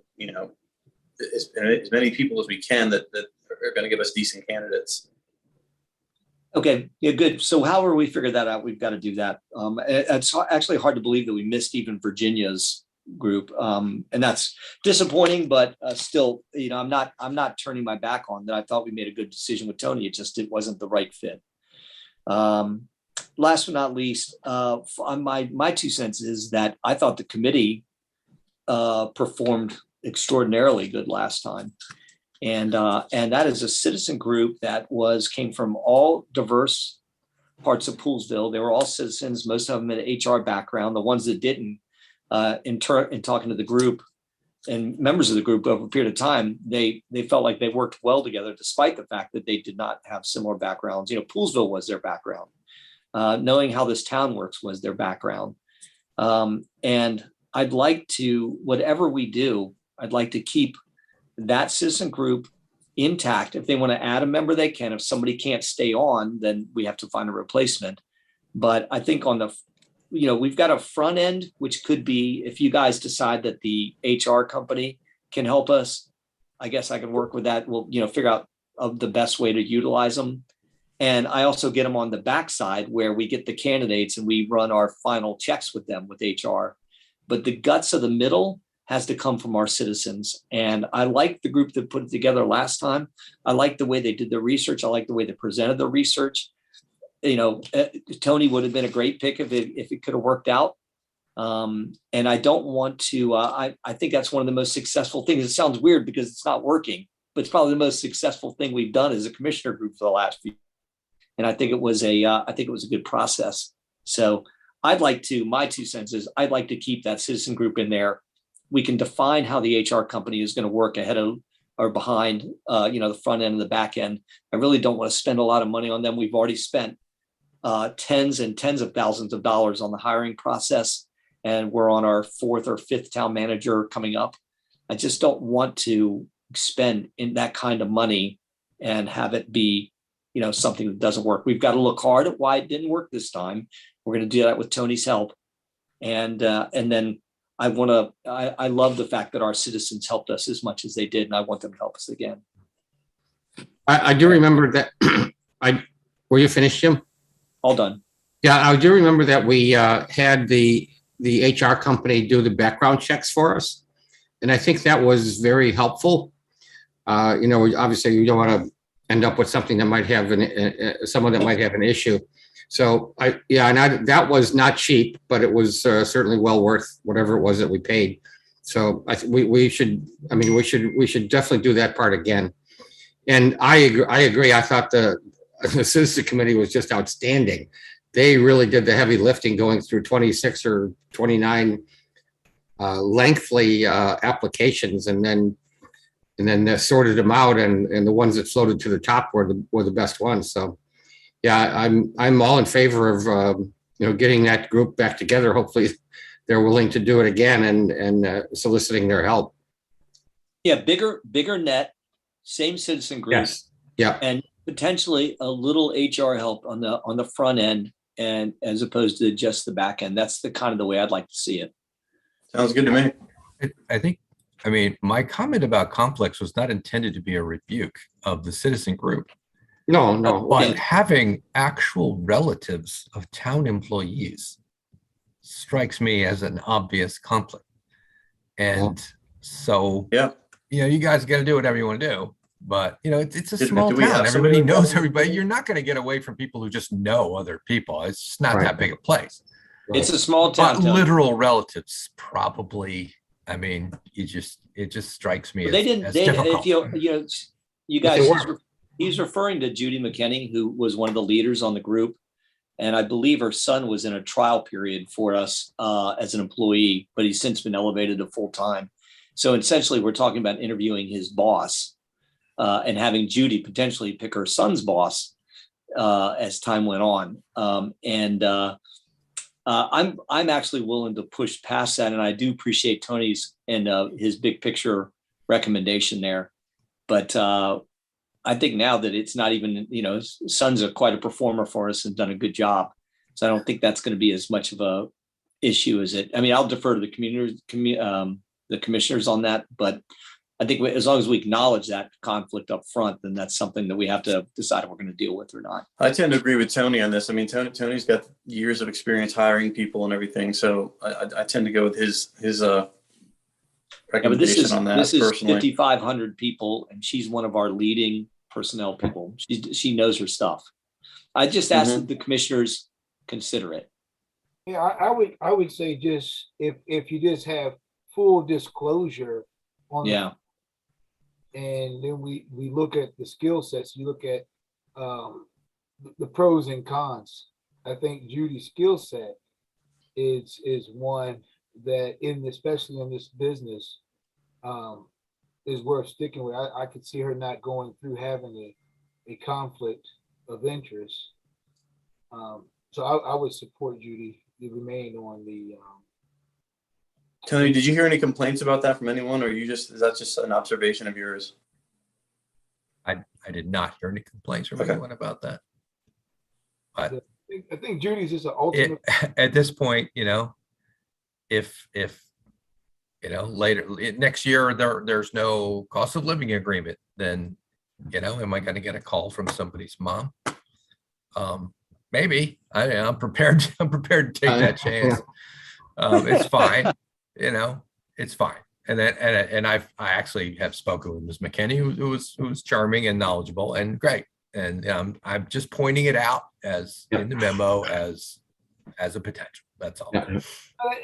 as many people as we can that are going to give us decent candidates. Okay, yeah, good. So however we figure that out, we've got to do that. It's actually hard to believe that we missed even Virginia's group, and that's disappointing. But still, I'm not turning my back on that. I thought we made a good decision with Tony. It wasn't the right fit. Last but not least, on my 2 cents is that I thought the committee performed extraordinarily good last time. And that is a citizen group that came from all diverse parts of Poolesville. They were all citizens, most of them had an HR background. The ones that didn't, in talking to the group and members of the group over a period of time, they felt like they worked well together, despite the fact that they did not have similar backgrounds. Poolesville was their background. Knowing how this town works was their background. And I'd like to, whatever we do, I'd like to keep that citizen group intact. If they want to add a member, they can. If somebody can't stay on, then we have to find a replacement. But I think we've got a front end, which could be, if you guys decide that the HR company can help us, I guess I can work with that. We'll, figure out the best way to utilize them. And I also get them on the backside where we get the candidates and we run our final checks with them with HR. But the guts of the middle has to come from our citizens. And I like the group that put it together last time. I like the way they did their research. I like the way they presented the research. Tony would have been a great pick if it could have worked out. And I don't want to, I think that's one of the most successful things. It sounds weird because it's not working, but it's probably the most successful thing we've done as a commissioner group for the last few years. And I think it was a good process. So my 2 cents is I'd like to keep that citizen group in there. We can define how the HR company is going to work ahead of or behind, the front end and the back end. I really don't want to spend a lot of money on them. We've already spent tens and tens of thousands of dollars on the hiring process, and we're on our 4th or 5th town manager coming up. I just don't want to spend in that kind of money and have it be, something that doesn't work. We've got to look hard at why it didn't work this time. We're going to do that with Tony's help, and then I love the fact that our citizens helped us as much as they did, and I want them to help us again. I do remember that. Were you finished, Jim? All done. Yeah, I do remember that we had the HR company do the background checks for us, and I think that was very helpful. Obviously, you don't want to end up with something that might have someone that might have an issue. So that was not cheap, but it was certainly well worth whatever it was that we paid. So we should definitely do that part again. And I agree. I thought the citizen committee was just outstanding. They really did the heavy lifting, going through 26 or 29 lengthy applications, and then they sorted them out, and the ones that floated to the top were the best ones. So. Yeah, I'm all in favor of getting that group back together. Hopefully, they're willing to do it again and soliciting their help. Yeah, bigger net, same citizen group, Yes. Yeah. and potentially a little HR help on the front end, and as opposed to just the back end. That's the kind of the way I'd like to see it. Sounds good to me. I mean, my comment about conflicts was not intended to be a rebuke of the citizen group, No, no. but having actual relatives of town employees strikes me as an obvious conflict. And so, Yeah. you guys got to do whatever you want to do, but it's a Do small we have town. somebody Everybody like that knows in the everybody. community? You're not going to get away from people who just know other people. It's just not Right. that big a place. It's a small town. But literal relatives, probably. I mean, it just strikes me They didn't. as They, difficult. if you But they guys. were. He's referring to Judy McKinney, who was one of the leaders on the group, and I believe her son was in a trial period for us as an employee, but he's since been elevated to full time. So essentially, we're talking about interviewing his boss and having Judy potentially pick her son's boss as time went on. I'm actually willing to push past that, and I do appreciate Tony's and his big picture recommendation there. But I think now that it's not even, his son's quite a performer for us and done a good job. So I don't think that's going to be as much of a issue as it. I mean, I'll defer to the commissioners on that, but I think as long as we acknowledge that conflict up front, then that's something that we have to decide if we're going to deal with or not. I tend to agree with Tony on this. I mean, Tony's got years of experience hiring people and everything, so I tend to go with his recommendation on that. This is personally. 5,500 people, and she's one of our leading personnel people. She knows her stuff. I just ask that the commissioners consider it. Yeah, I would say just if you just have full disclosure on Yeah. and then we look at the skill sets, you look at the pros and cons. I think Judy's skill set is one that especially in this business is worth sticking with. I could see her not going through having a conflict of interest. So I would support Judy to remain on the Tony, did you hear any complaints about that from anyone, or is that just an observation of yours? I did not hear any complaints from Okay. anyone about that. But I think Judy's just an ultimate. at this point, if later next year there's no cost of living agreement, then am I going to get a call from somebody's mom? Maybe. I'm prepared. I'm prepared to take that chance. It's fine. It's fine. And I actually have spoken with Ms. McKinney, who was charming and knowledgeable and great. And I'm just pointing it out as in the memo as a potential. That's all.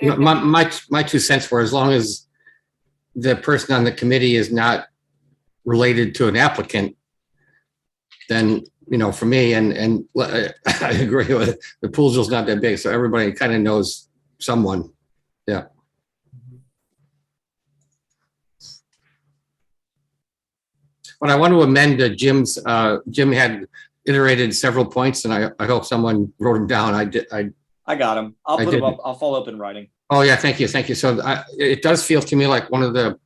Yeah. My 2 cents were, as long as the person on the committee is not related to an applicant, then, for me, and I agree with it, the Poolesville's not that big, so everybody kind of knows someone. Yeah. But I want to amend Jim's, Jim had iterated several points, and I hope someone wrote them down. I got them. I'll put them up. I'll follow up in writing. Oh, yeah, thank you. So it does feel to me like one of the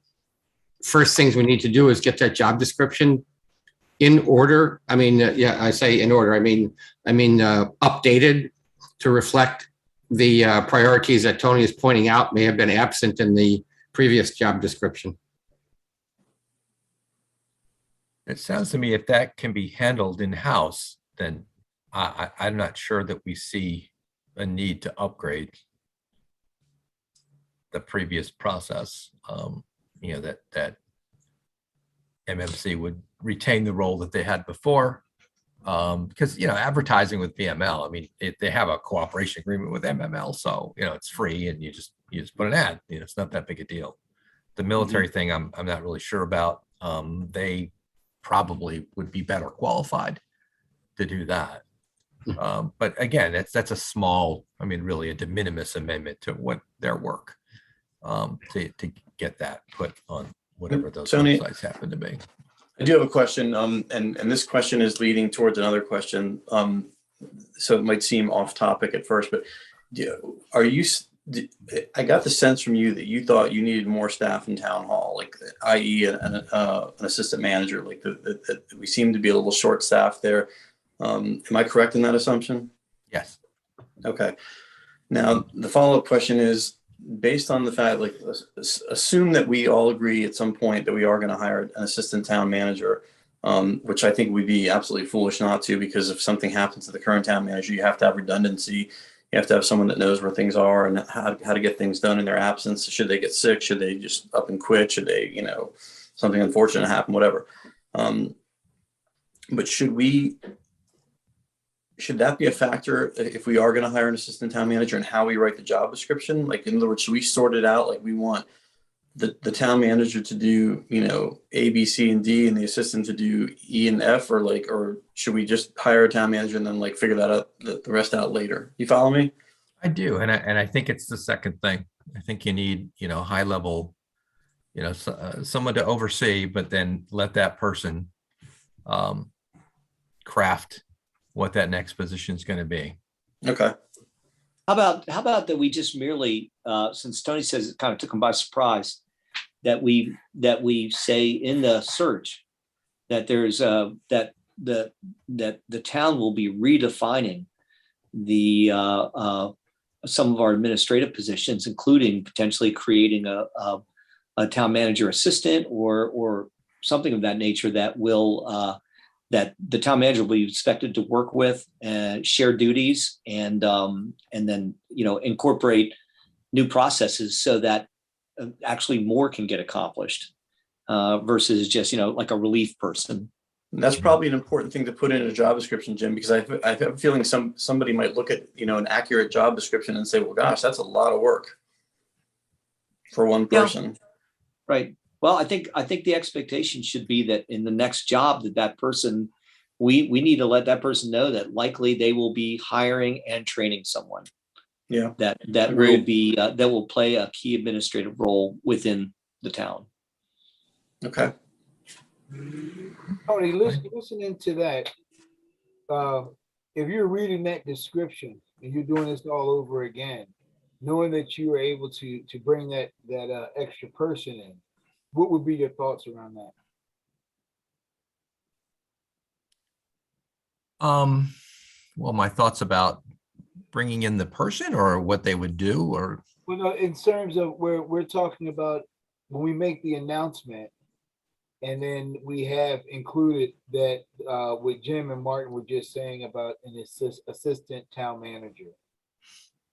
first things we need to do is get that job description in order. I mean, I say in order. I mean, updated to reflect the priorities that Tony is pointing out may have been absent in the previous job description. It sounds to me if that can be handled in-house, then I'm not sure that we see a need to upgrade the previous process. That MMC would retain the role that they had before, because advertising with VML. I mean, they have a cooperation agreement with MML, so it's free, and you just put an ad. It's not that big a deal. The military thing, I'm not really sure about. They probably would be better qualified to do that. But again, that's a small, really a de minimis amendment to what their work to get that put on whatever those Tony, websites happen to be. I do have a question, and this question is leading towards another question. So it might seem off topic at first, but are you I got the sense from you that you thought you needed more staff in town hall, like i.e. an assistant manager, like that we seem to be a little short staffed there. Am I correct in that assumption? Yes. Okay. Now, the follow-up question is, based on the fact, like, assume that we all agree at some point that we are going to hire an assistant town manager, which I think would be absolutely foolish not to, because if something happens to the current town manager, you have to have redundancy. You have to have someone that knows where things are and how to get things done in their absence. Should they get sick? Should they just up and quit? Should they, something unfortunate happen, whatever. But should that be a factor if we are going to hire an assistant town manager and how we write the job description? Like, in other words, should we sort it out? Like, we want the town manager to do, A, B, C, and D, and the assistant to do E and F, or should we just hire a town manager and then figure that out, the rest out later? You follow me? I do. And I think it's the second thing. I think you need, high level, someone to oversee, but then let that person craft what that next position is going to be. Okay. How about that we just merely, since Tony says it kind of took him by surprise, that we say in the search that there's that the town will be redefining the some of our administrative positions, including potentially creating a town manager assistant or something of that nature that will that the town manager will be expected to work with and share duties and then, incorporate new processes so that actually more can get accomplished versus just, like a relief person. And that's probably an important thing to put in a job description, Jim, because I have a feeling somebody might look at, an accurate job description and say, well, gosh, that's a lot of work for one person. Yeah. Right. Well, I think the expectation should be that in the next job that person, we need to let that person know that likely they will be hiring and training someone. Yeah. That Agreed. will be that will play a key administrative role within the town. Okay. Tony, listening to that, if you're reading that description and you're doing this all over again, knowing that you were able to bring that extra person in, what would be your thoughts around that? Well, my thoughts about bringing in the person or what they would do, or Well, no, in terms of where we're talking about when we make the announcement, and then we have included that what Jim and Martin were just saying about an assistant town manager.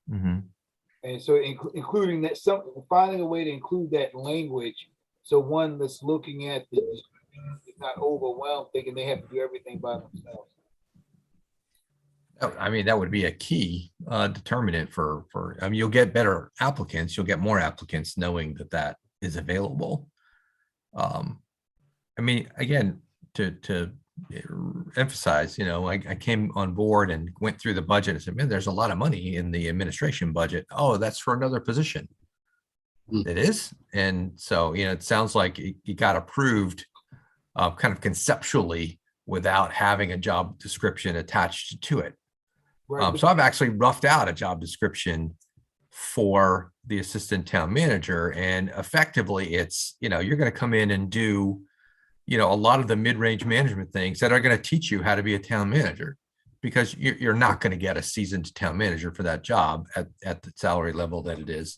mm-hmm. And so including that, finding a way to include that language, so one that's looking at the is not overwhelmed thinking they have to do everything by themselves. I mean, that would be a key determinant for, you'll get better applicants. You'll get more applicants knowing that is available. I mean, again, to emphasize, I came on board and went through the budget and said, man, there's a lot of money in the administration budget. Oh, that's for another position. It is. And so, it sounds like you got approved kind of conceptually without having a job description attached to it. Right. So I've actually roughed out a job description for the assistant town manager, and effectively it's, you're going to come in and do, a lot of the mid-range management things that are going to teach you how to be a town manager, because you're not going to get a seasoned town manager for that job at the salary level that it is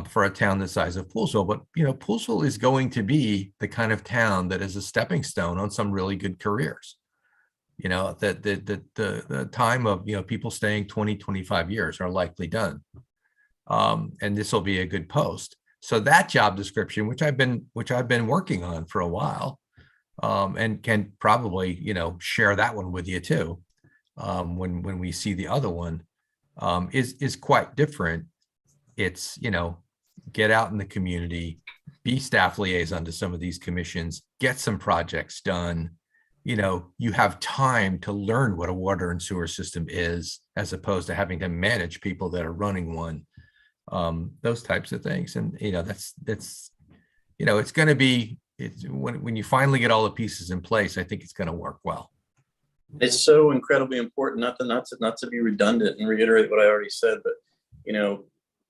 for a town the size of Poolesville. But, Poolesville is going to be the kind of town that is a stepping stone on some really good careers. That the time of, people staying 20, 25 years are likely done. And this will be a good post. So that job description, which I've been working on for a while, and can probably, share that one with you too. When we see the other one, is quite different. It's, get out in the community, be staff liaison to some of these commissions, get some projects done. You have time to learn what a water and sewer system is, as opposed to having to manage people that are running one, those types of things. And, that's, it's going to be, when you finally get all the pieces in place, I think it's going to work well. It's so incredibly important, not to be redundant and reiterate what I already said, but,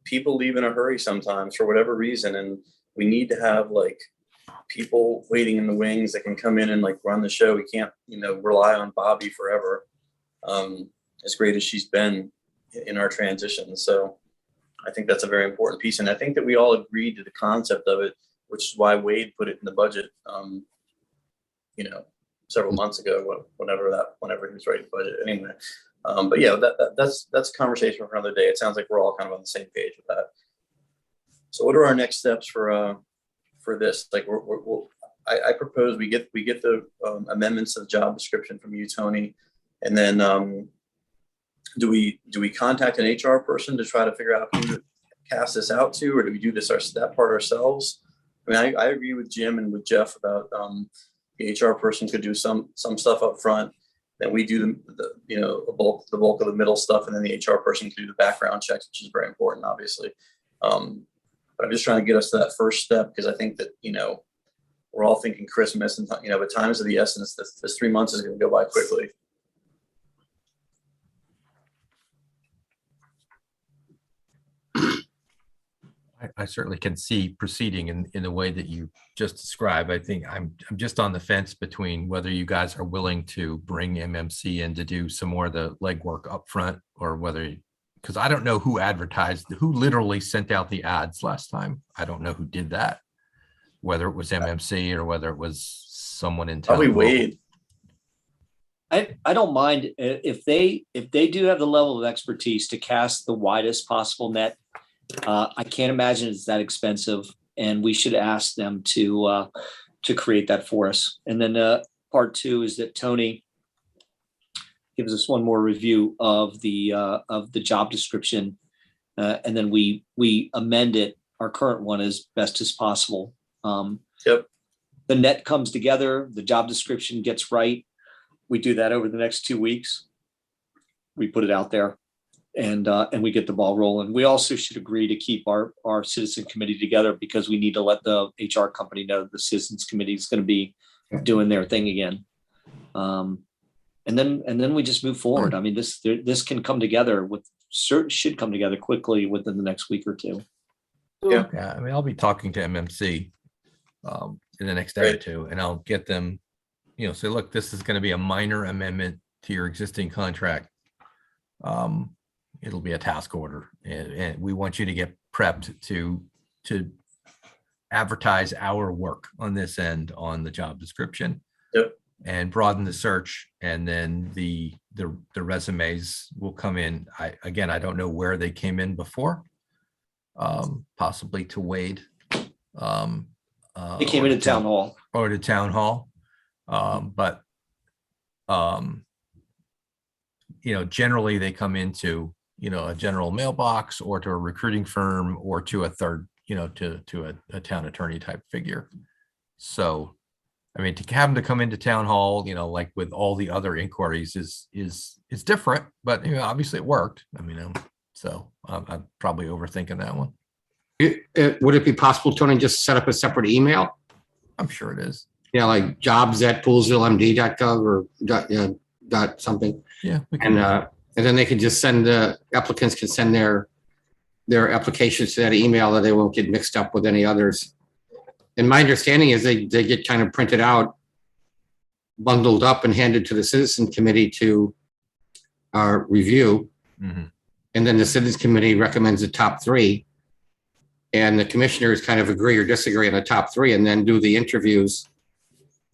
people leave in a hurry sometimes for whatever reason, and we need to have like people waiting in the wings that can come in and like run the show. We can't, rely on Bobby forever. As great as she's been in our transition. So I think that's a very important piece. And I think that we all agreed to the concept of it, which is why Wade put it in the budget, several months ago, whenever he was writing the budget anyway. But yeah, that's a conversation for another day. It sounds like we're all kind of on the same page with that. So what are our next steps for this? Like I propose we get the amendments to the job description from you, Tony, and then do we contact an HR person to try to figure out who to cast this out to, or do we do that part ourselves? I mean, I agree with Jim and with Jeff about the HR person could do some stuff up front, then we do the bulk of the middle stuff, and then the HR person can do the background checks, which is very important, obviously. But I'm just trying to get us to that first step, because I think that we're all thinking Christmas, and but time is of the essence. This 3 months is going to go by quickly. I certainly can see proceeding in the way that you just described. I think I'm just on the fence between whether you guys are willing to bring MMC in to do some more of the legwork up front, or whether, because I don't know who literally sent out the ads last time. I don't know who did that, whether it was MMC or whether it was someone in town. Probably Wade. I don't mind if they do have the level of expertise to cast the widest possible net. I can't imagine it's that expensive, and we should ask them to create that for us. And then part two is that Tony gives us one more review of the job description, and then we amend it, our current one, as best as possible. Yep. The net comes together, the job description gets right. We do that over the next 2 weeks. We put it out there, and we get the ball rolling. We also should agree to keep our citizen committee together, because we need to let the HR company know the citizens committee is going to be doing their thing again. And then we just move forward. I mean, this can come together should come together quickly within the next week or two. Yeah. Yeah, I mean, I'll be talking to MMC in the next day or two, and I'll get them, say, look, this is going to be a minor amendment to your existing contract. It'll be a task order, and we want you to get prepped to advertise our work on this end on the job description. Yep. And broaden the search, and then the resumes will come in. I don't know where they came in before, possibly to Wade. They came into town hall. Or to town hall. But generally they come into, a general mailbox, or to a recruiting firm, or to a third, to a town attorney type figure. So, I mean, to have them to come into town hall, like with all the other inquiries is different, but obviously it worked. I mean, so I'm probably overthinking that one. Would it be possible, Tony, just set up a separate email? I'm sure it is. Like jobs@poolesvillemd.gov or dot something. Yeah. And then they could just applicants can send their applications to that email, that they won't get mixed up with any others. And my understanding is they get kind of printed out, bundled up, and handed to the citizen committee to review. Mm-hmm. And then the citizens committee recommends the top three, and the commissioners kind of agree or disagree on the top three, and then do the interviews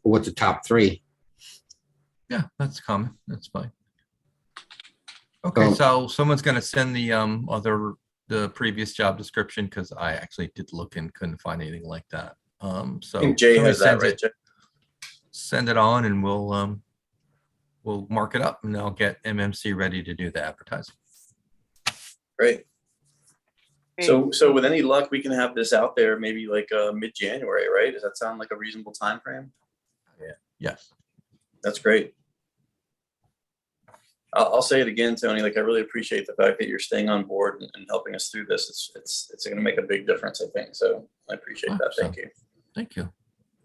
with the top three. Yeah, that's common. That's fine. Okay, so someone's going to send the previous job description, because I actually did look and couldn't find anything like that. So I think Jay has that, right? Send it on, and we'll mark it up, and I'll get MMC ready to do the advertising. Great. So with any luck, we can have this out there maybe like mid-January, right? Does that sound like a reasonable time frame? Yeah. Yes. That's great. I'll say it again, Tony. Like, I really appreciate the fact that you're staying on board and helping us through this. It's going to make a big difference, I think. So I appreciate that. Thank you. Thank you.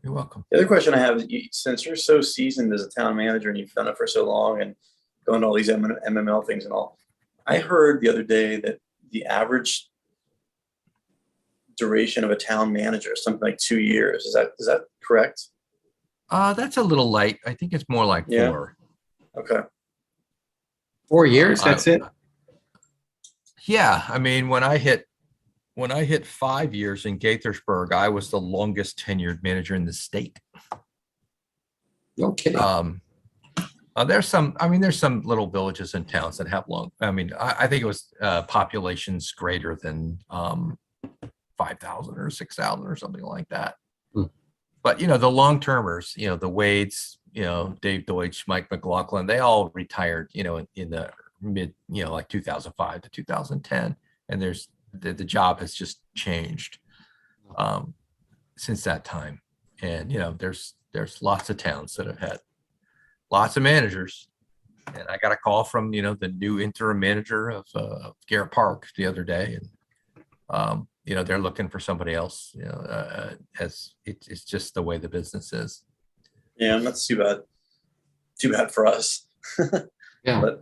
You're welcome. The other question I have is, since you're so seasoned as a town manager and you've done it for so long and going to all these MML things and all, I heard the other day that the average duration of a town manager, something like 2 years. Is that correct? That's a little light. I think it's more like Yeah. 4. Okay. 4 years, that's it? Yeah, I mean, when I hit 5 years in Gaithersburg, I was the longest tenured manager in the state. No kidding. There's some little villages and towns that have long, I think it was populations greater than 5,000 or 6,000 or something like that. Hmm. But, the long termers, the Wades, Dave Deutsch, Mike McLaughlin, they all retired, in the mid, like 2005 to 2010. And the job has just changed since that time. And, there's lots of towns that have had lots of managers. And I got a call from, the new interim manager of Garrett Park the other day. And, they're looking for somebody else, as it's just the way the business is. Yeah, that's too bad. Too bad for us. Yeah. But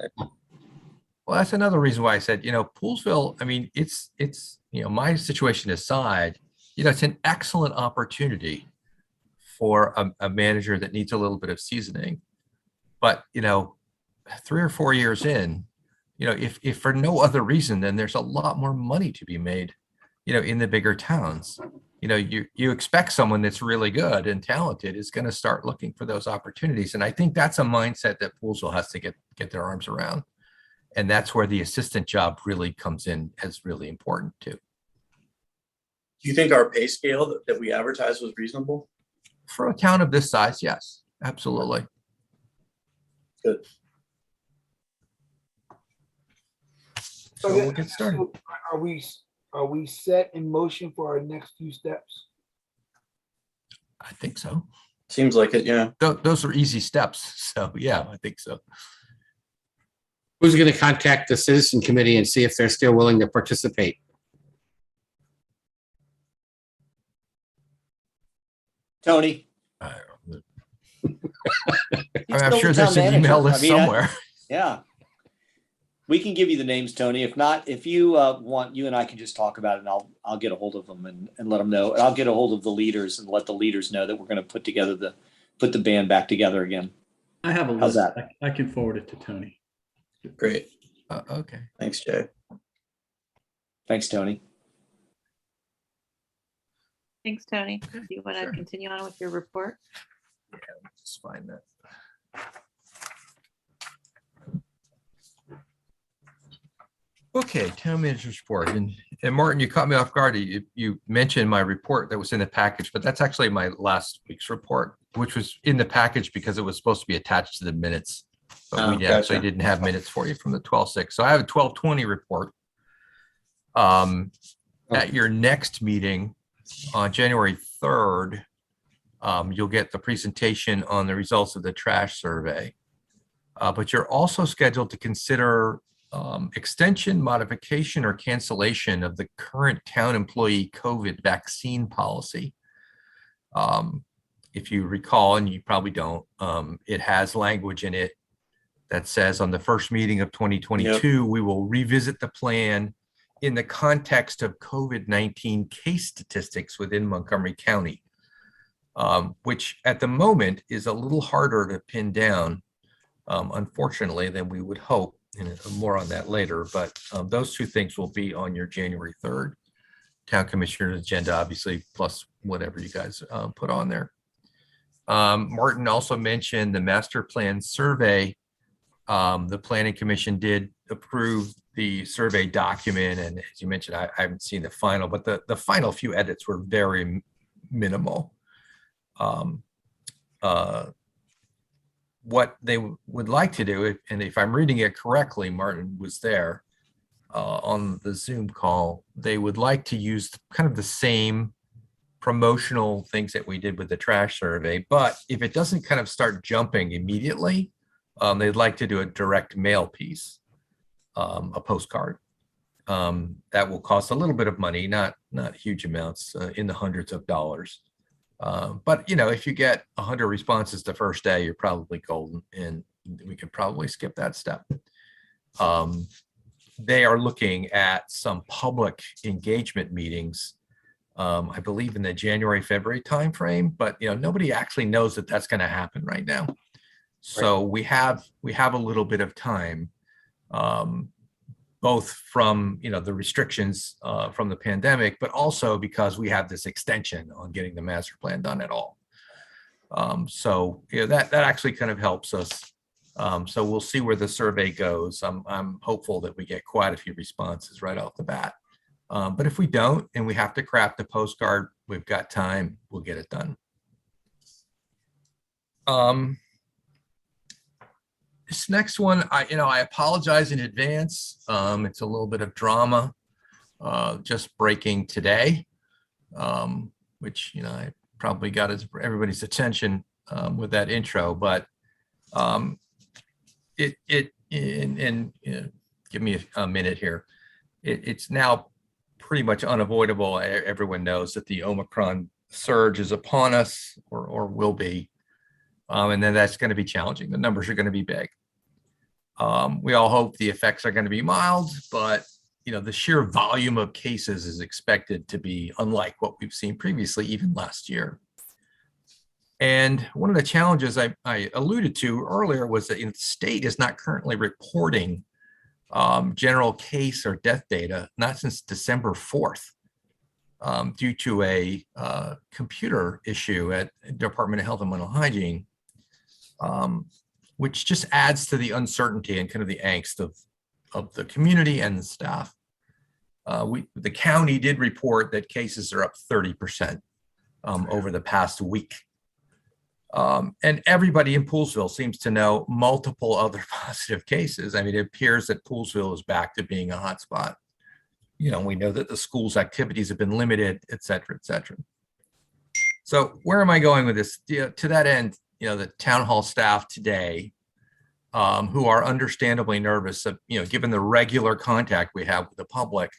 Well, that's another reason why I said, Poolesville, it's my situation aside, it's an excellent opportunity for a manager that needs a little bit of seasoning. But, 3 or 4 years in, if for no other reason, then there's a lot more money to be made, in the bigger towns. You expect someone that's really good and talented is going to start looking for those opportunities. And I think that's a mindset that Poolesville has to get their arms around. And that's where the assistant job really comes in as really important too. do you think our pay scale that we advertised was reasonable? For a town of this size, yes, absolutely. Good. So we'll get started. So are we set in motion for our next few steps? I think so. Seems like it, yeah. Those are easy steps. So yeah, I think so. Who's going to contact the citizen committee and see if they're still willing to participate? Tony. I'm sure there's an email list somewhere. Yeah. We can give you the names, Tony. If not, if you want, you and I can just talk about it, and I'll get a hold of them and let them know. And I'll get a hold of the leaders and let the leaders know that we're going to put the band back together again. I have a How's list. that? I can forward it to Tony. Great. Okay. Thanks, Jay. Thanks, Tony. Thanks, Tony. Do you want to Sure. continue on with your report? Yeah, just find that. Okay, town manager's report. And Martin, you caught me off guard. You mentioned my report that was in the package, but that's actually my last week's report, which was in the package because it was supposed to be attached to the minutes. But we actually didn't have minutes for you from the 12/6. So I have a 12/20 report. At your next meeting on January 3rd, you'll get the presentation on the results of the trash survey. But you're also scheduled to consider extension, modification, or cancellation of the current town employee COVID vaccine policy. If you recall, and you probably don't, it has language in it that says on the first meeting of 2022, we will revisit the plan in the context of COVID-19 case statistics within Montgomery County, which at the moment is a little harder to pin down, unfortunately, than we would hope. And more on that later, but those two things will be on your January 3rd town commissioner's agenda, obviously, plus whatever you guys put on there. Martin also mentioned the master plan survey. The planning commission did approve the survey document, and as you mentioned, I haven't seen the final, but the final few edits were very minimal. What they would like to do, and if I'm reading it correctly, Martin was there on the Zoom call, they would like to use kind of the same promotional things that we did with the trash survey, but if it doesn't kind of start jumping immediately, they'd like to do a direct mail piece, a postcard. That will cost a little bit of money, not huge amounts, in the hundreds of dollars. But if you get 100 responses the first day, you're probably golden, and we could probably skip that step. They are looking at some public engagement meetings I believe in the January, February timeframe, but nobody actually knows that that's going to happen right now. So we have a little bit of time, both from the restrictions from the pandemic, but also because we have this extension on getting the master plan done at all. So that actually kind of helps us. So we'll see where the survey goes. I'm hopeful that we get quite a few responses right off the bat. But if we don't, and we have to craft a postcard, we've got time, we'll get it done. This next one, I apologize in advance. It's a little bit of drama, just breaking today, which, I probably got everybody's attention with that intro, but give me a minute here. It's now pretty much unavoidable. Everyone knows that the Omicron surge is upon us, or will be. And then that's going to be challenging. The numbers are going to be big. We all hope the effects are going to be mild, but the sheer volume of cases is expected to be unlike what we've seen previously, even last year. And one of the challenges I alluded to earlier was that the state is not currently reporting general case or death data, not since December 4th, due to a computer issue at Department of Health and Mental Hygiene, which just adds to the uncertainty and kind of the angst of the community and the staff. The county did report that cases are up 30% over the past week. And everybody in Poolesville seems to know multiple other positive cases. I mean, it appears that Poolesville is back to being a hotspot. We know that the school's activities have been limited, et cetera, et cetera. So where am I going with this? To that end, the town hall staff today, who are understandably nervous of, given the regular contact we have with the public,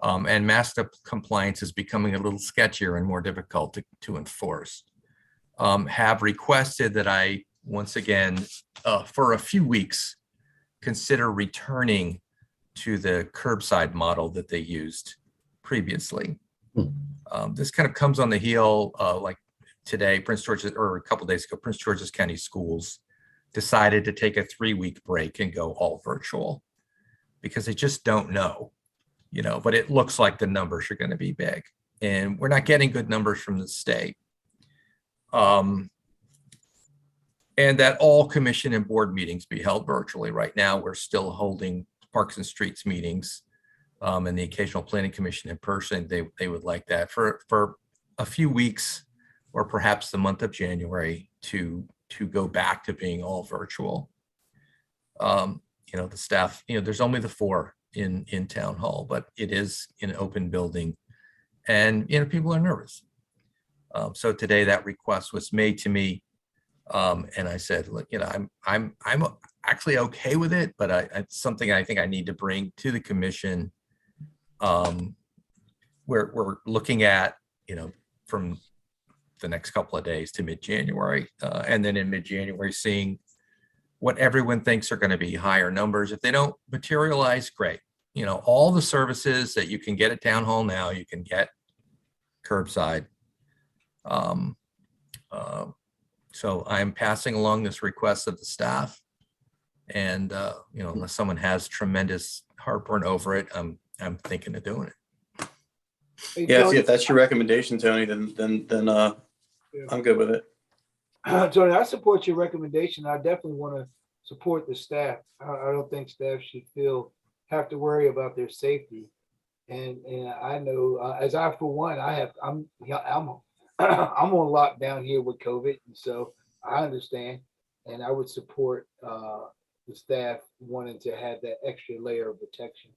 and mask compliance is becoming a little sketchier and more difficult to enforce, have requested that I, once again, for a few weeks, consider returning to the curbside model that they used previously. This kind of comes on the heel, like today, Prince George's, or a couple of days ago, Prince George's County Schools decided to take a 3-week break and go all virtual because they just don't know, but it looks like the numbers are going to be big, and we're not getting good numbers from the state. And that all commission and board meetings be held virtually. Right now, we're still holding Parks and Streets meetings, and the occasional planning commission in person. They would like that for a few weeks, or perhaps the month of January, to go back to being all virtual. The staff, there's only the 4 in town hall, but it is an open building, and people are nervous. So today that request was made to me, and I said, look, I'm actually okay with it, but it's something I think I need to bring to the commission. We're looking at, from the next couple of days to mid-January, and then in mid-January, seeing what everyone thinks are going to be higher numbers. If they don't materialize, great. All the services that you can get at town hall now, you can get curbside. So I'm passing along this request of the staff, and unless someone has tremendous heartburn over it, I'm thinking of doing it. Hey, Yeah, Tony, if that's your recommendation, Tony, then I'm good with it. Tony, I support your recommendation. I definitely want to support the staff. I don't think staff should have to worry about their safety. And I know, as I, for one, I'm on lockdown here with COVID, and so I understand, and I would support the staff wanting to have that extra layer of protection.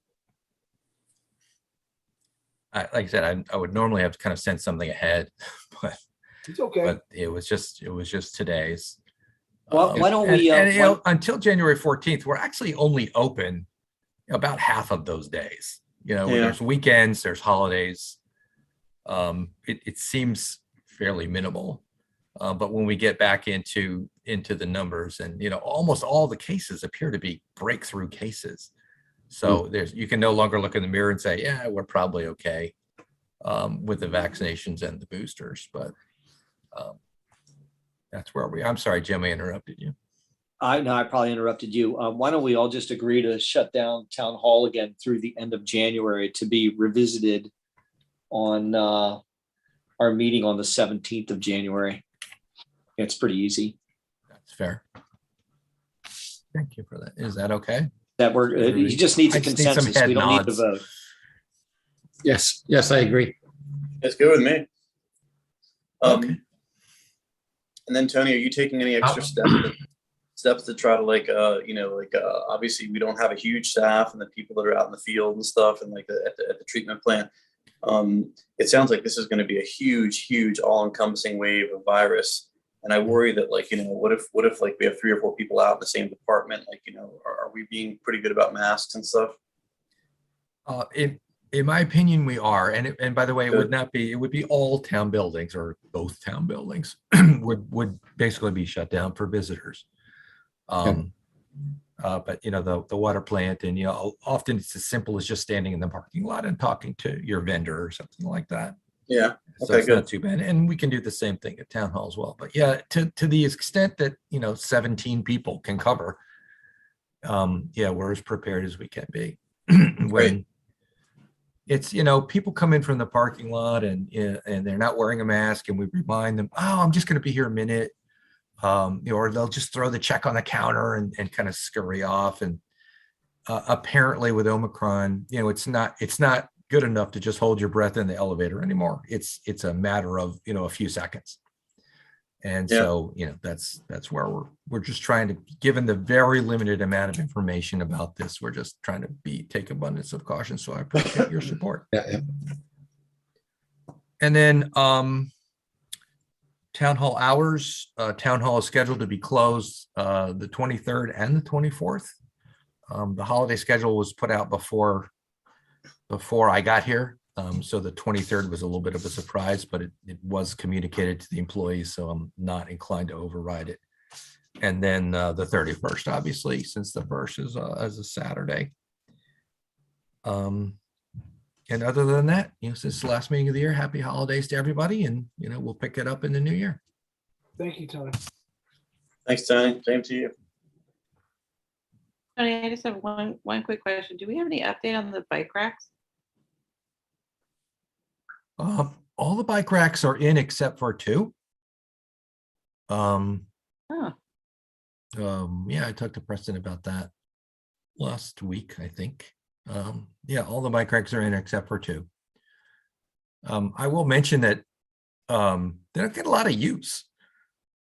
Like I said, I would normally have to kind of send something ahead, but It's okay. but it was just today's. Well, why don't we, until January 14th, we're actually only open about half of those days. There's weekends, there's holidays. It seems fairly minimal, but when we get back into the numbers, and almost all the cases appear to be breakthrough cases. So you can no longer look in the mirror and say, yeah, we're probably okay. with the vaccinations and the boosters, but that's where I'm sorry, Jim, I interrupted you. I know I probably interrupted you. Why don't we all just agree to shut down town hall again through the end of January to be revisited on our meeting on the 17th of January. It's pretty easy. That's fair. Thank you for that. Is that okay? That you just need I a just need some consensus. head We don't need to nods. vote. Yes, I agree. It's good with me. Okay. And then Tony, are you taking any extra steps to try to obviously we don't have a huge staff and the people that are out in the field and stuff and like at the treatment plant. It sounds like this is going to be a huge all-encompassing wave of virus. And I worry that what if like we have 3 or 4 people out in the same department? Are we being pretty good about masks and stuff? In my opinion, we are. And by the way, Good. it would be all town buildings or both town buildings would basically be shut down for visitors. But the water plant and, often it's as simple as just standing in the parking lot and talking to your vendor or something like that. Yeah. So it's not too bad. And we can do the same thing at town hall as well. But yeah, to the extent that, 17 people can cover, we're as prepared as we can be. When it's, people come in from the parking lot and they're not wearing a mask and we remind them, oh, I'm just going to be here a minute. Or they'll just throw the check on the counter and kind of scurry off. And apparently with Omicron, it's not good enough to just hold your breath in the elevator anymore. It's a matter of, a few seconds. And so, that's where we're just trying to, given the very limited amount of information about this, we're just trying to take abundance of caution. So I appreciate your support. Yeah. And then town hall hours, town hall is scheduled to be closed the 23rd and the 24th. The holiday schedule was put out before I got here. So the 23rd was a little bit of a surprise, but it was communicated to the employees, so I'm not inclined to override it. And then the 31st, obviously, since the 1st is a Saturday. And other than that, since it's the last meeting of the year, happy holidays to everybody, and we'll pick it up in the new year. Thank you, Tony. Thanks, Tony. Same to you. Tony, I just have one quick question. Do we have any update on the bike racks? All the bike racks are in except for 2. Oh, I talked to Preston about that last week, I think. All the bike racks are in except for 2. I will mention that they don't get a lot of use,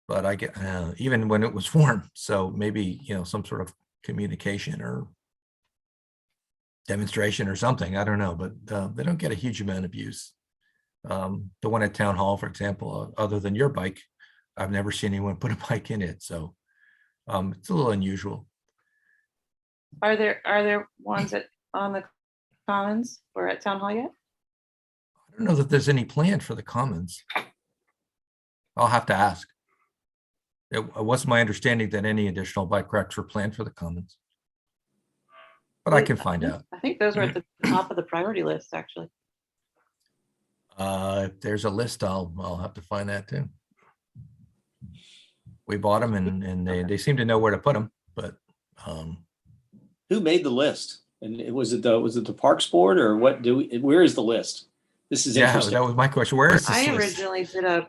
but I get even when it was warm. So maybe some sort of communication or demonstration or something. I don't know, but they don't get a huge amount of use. The one at town hall, for example, other than your bike, I've never seen anyone put a bike in it. So it's a little unusual. are there ones on the commons or at town hall yet? I don't know that there's any plan for the commons. I'll have to ask. It was my understanding that any additional bike racks were planned for the commons, but I can find out. I think those were at the top of the priority list, actually. If there's a list, I'll have to find that too. We bought them and they seem to know where to put them, but Who made the list? And was it the Parks Board or what? Where is the list? This is interesting. that was my question. Where is this I list? originally did a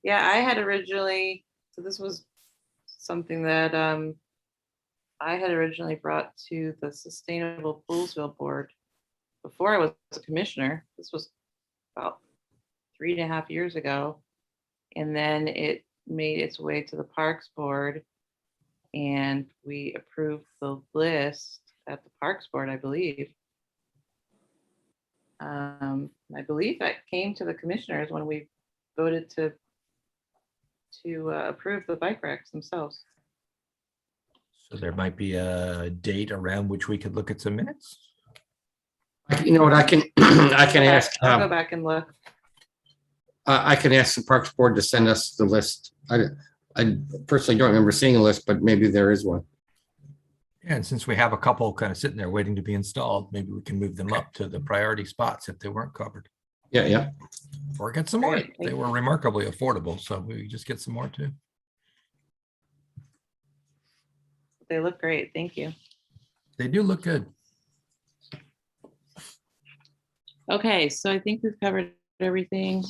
I had originally, so this was something that I had originally brought to the Sustainable Poolesville Board before I was a commissioner. This was about 3.5 years ago. And then it made its way to the Parks Board and we approved the list at the Parks Board, I believe. I believe that came to the commissioners when we voted to approve the bike racks themselves. So there might be a date around which we could look at some minutes. You know what, I can ask. I'll go back and look. I can ask the Parks Board to send us the list. I personally don't remember seeing a list, but maybe there is one. And since we have a couple kind of sitting there waiting to be installed, maybe we can move them up to the priority spots if they weren't covered. Yeah, yeah. Or get some more. Great, thank They were remarkably affordable, so we just get some more too. They look great. Thank you. They do look good. Okay, so I think we've covered everything.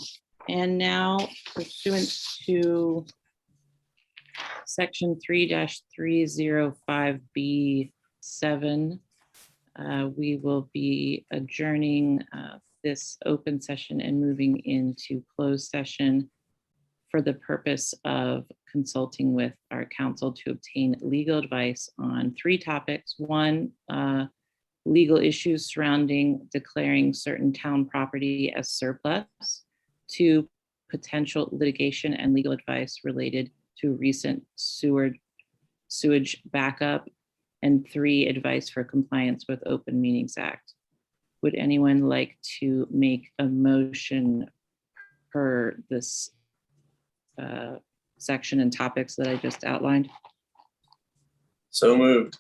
And now pursuant to section 3-305B7, we will be adjourning this open session and moving into closed session for the purpose of consulting with our counsel to obtain legal advice on 3 topics. 1, legal issues surrounding declaring certain town property as surplus. 2, potential litigation and legal advice related to recent sewage backup. And 3, advice for compliance with Open Meetings Act. Would anyone like to make a motion per this section and topics that I just outlined? So moved.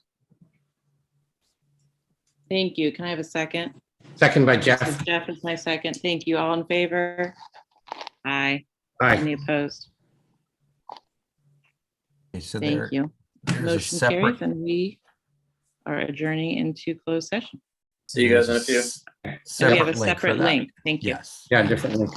Thank you. Can I have a second? Second by So Jeff. Jeff is my second. Thank you. All in favor? Aye. Aye. Any opposed? Okay, so Thank you. there's a Motion separate, carries and we are adjourning into closed session. See you guys in a few. And we have a separate link for separate that. link. Thank you. Yes. Yeah, different link.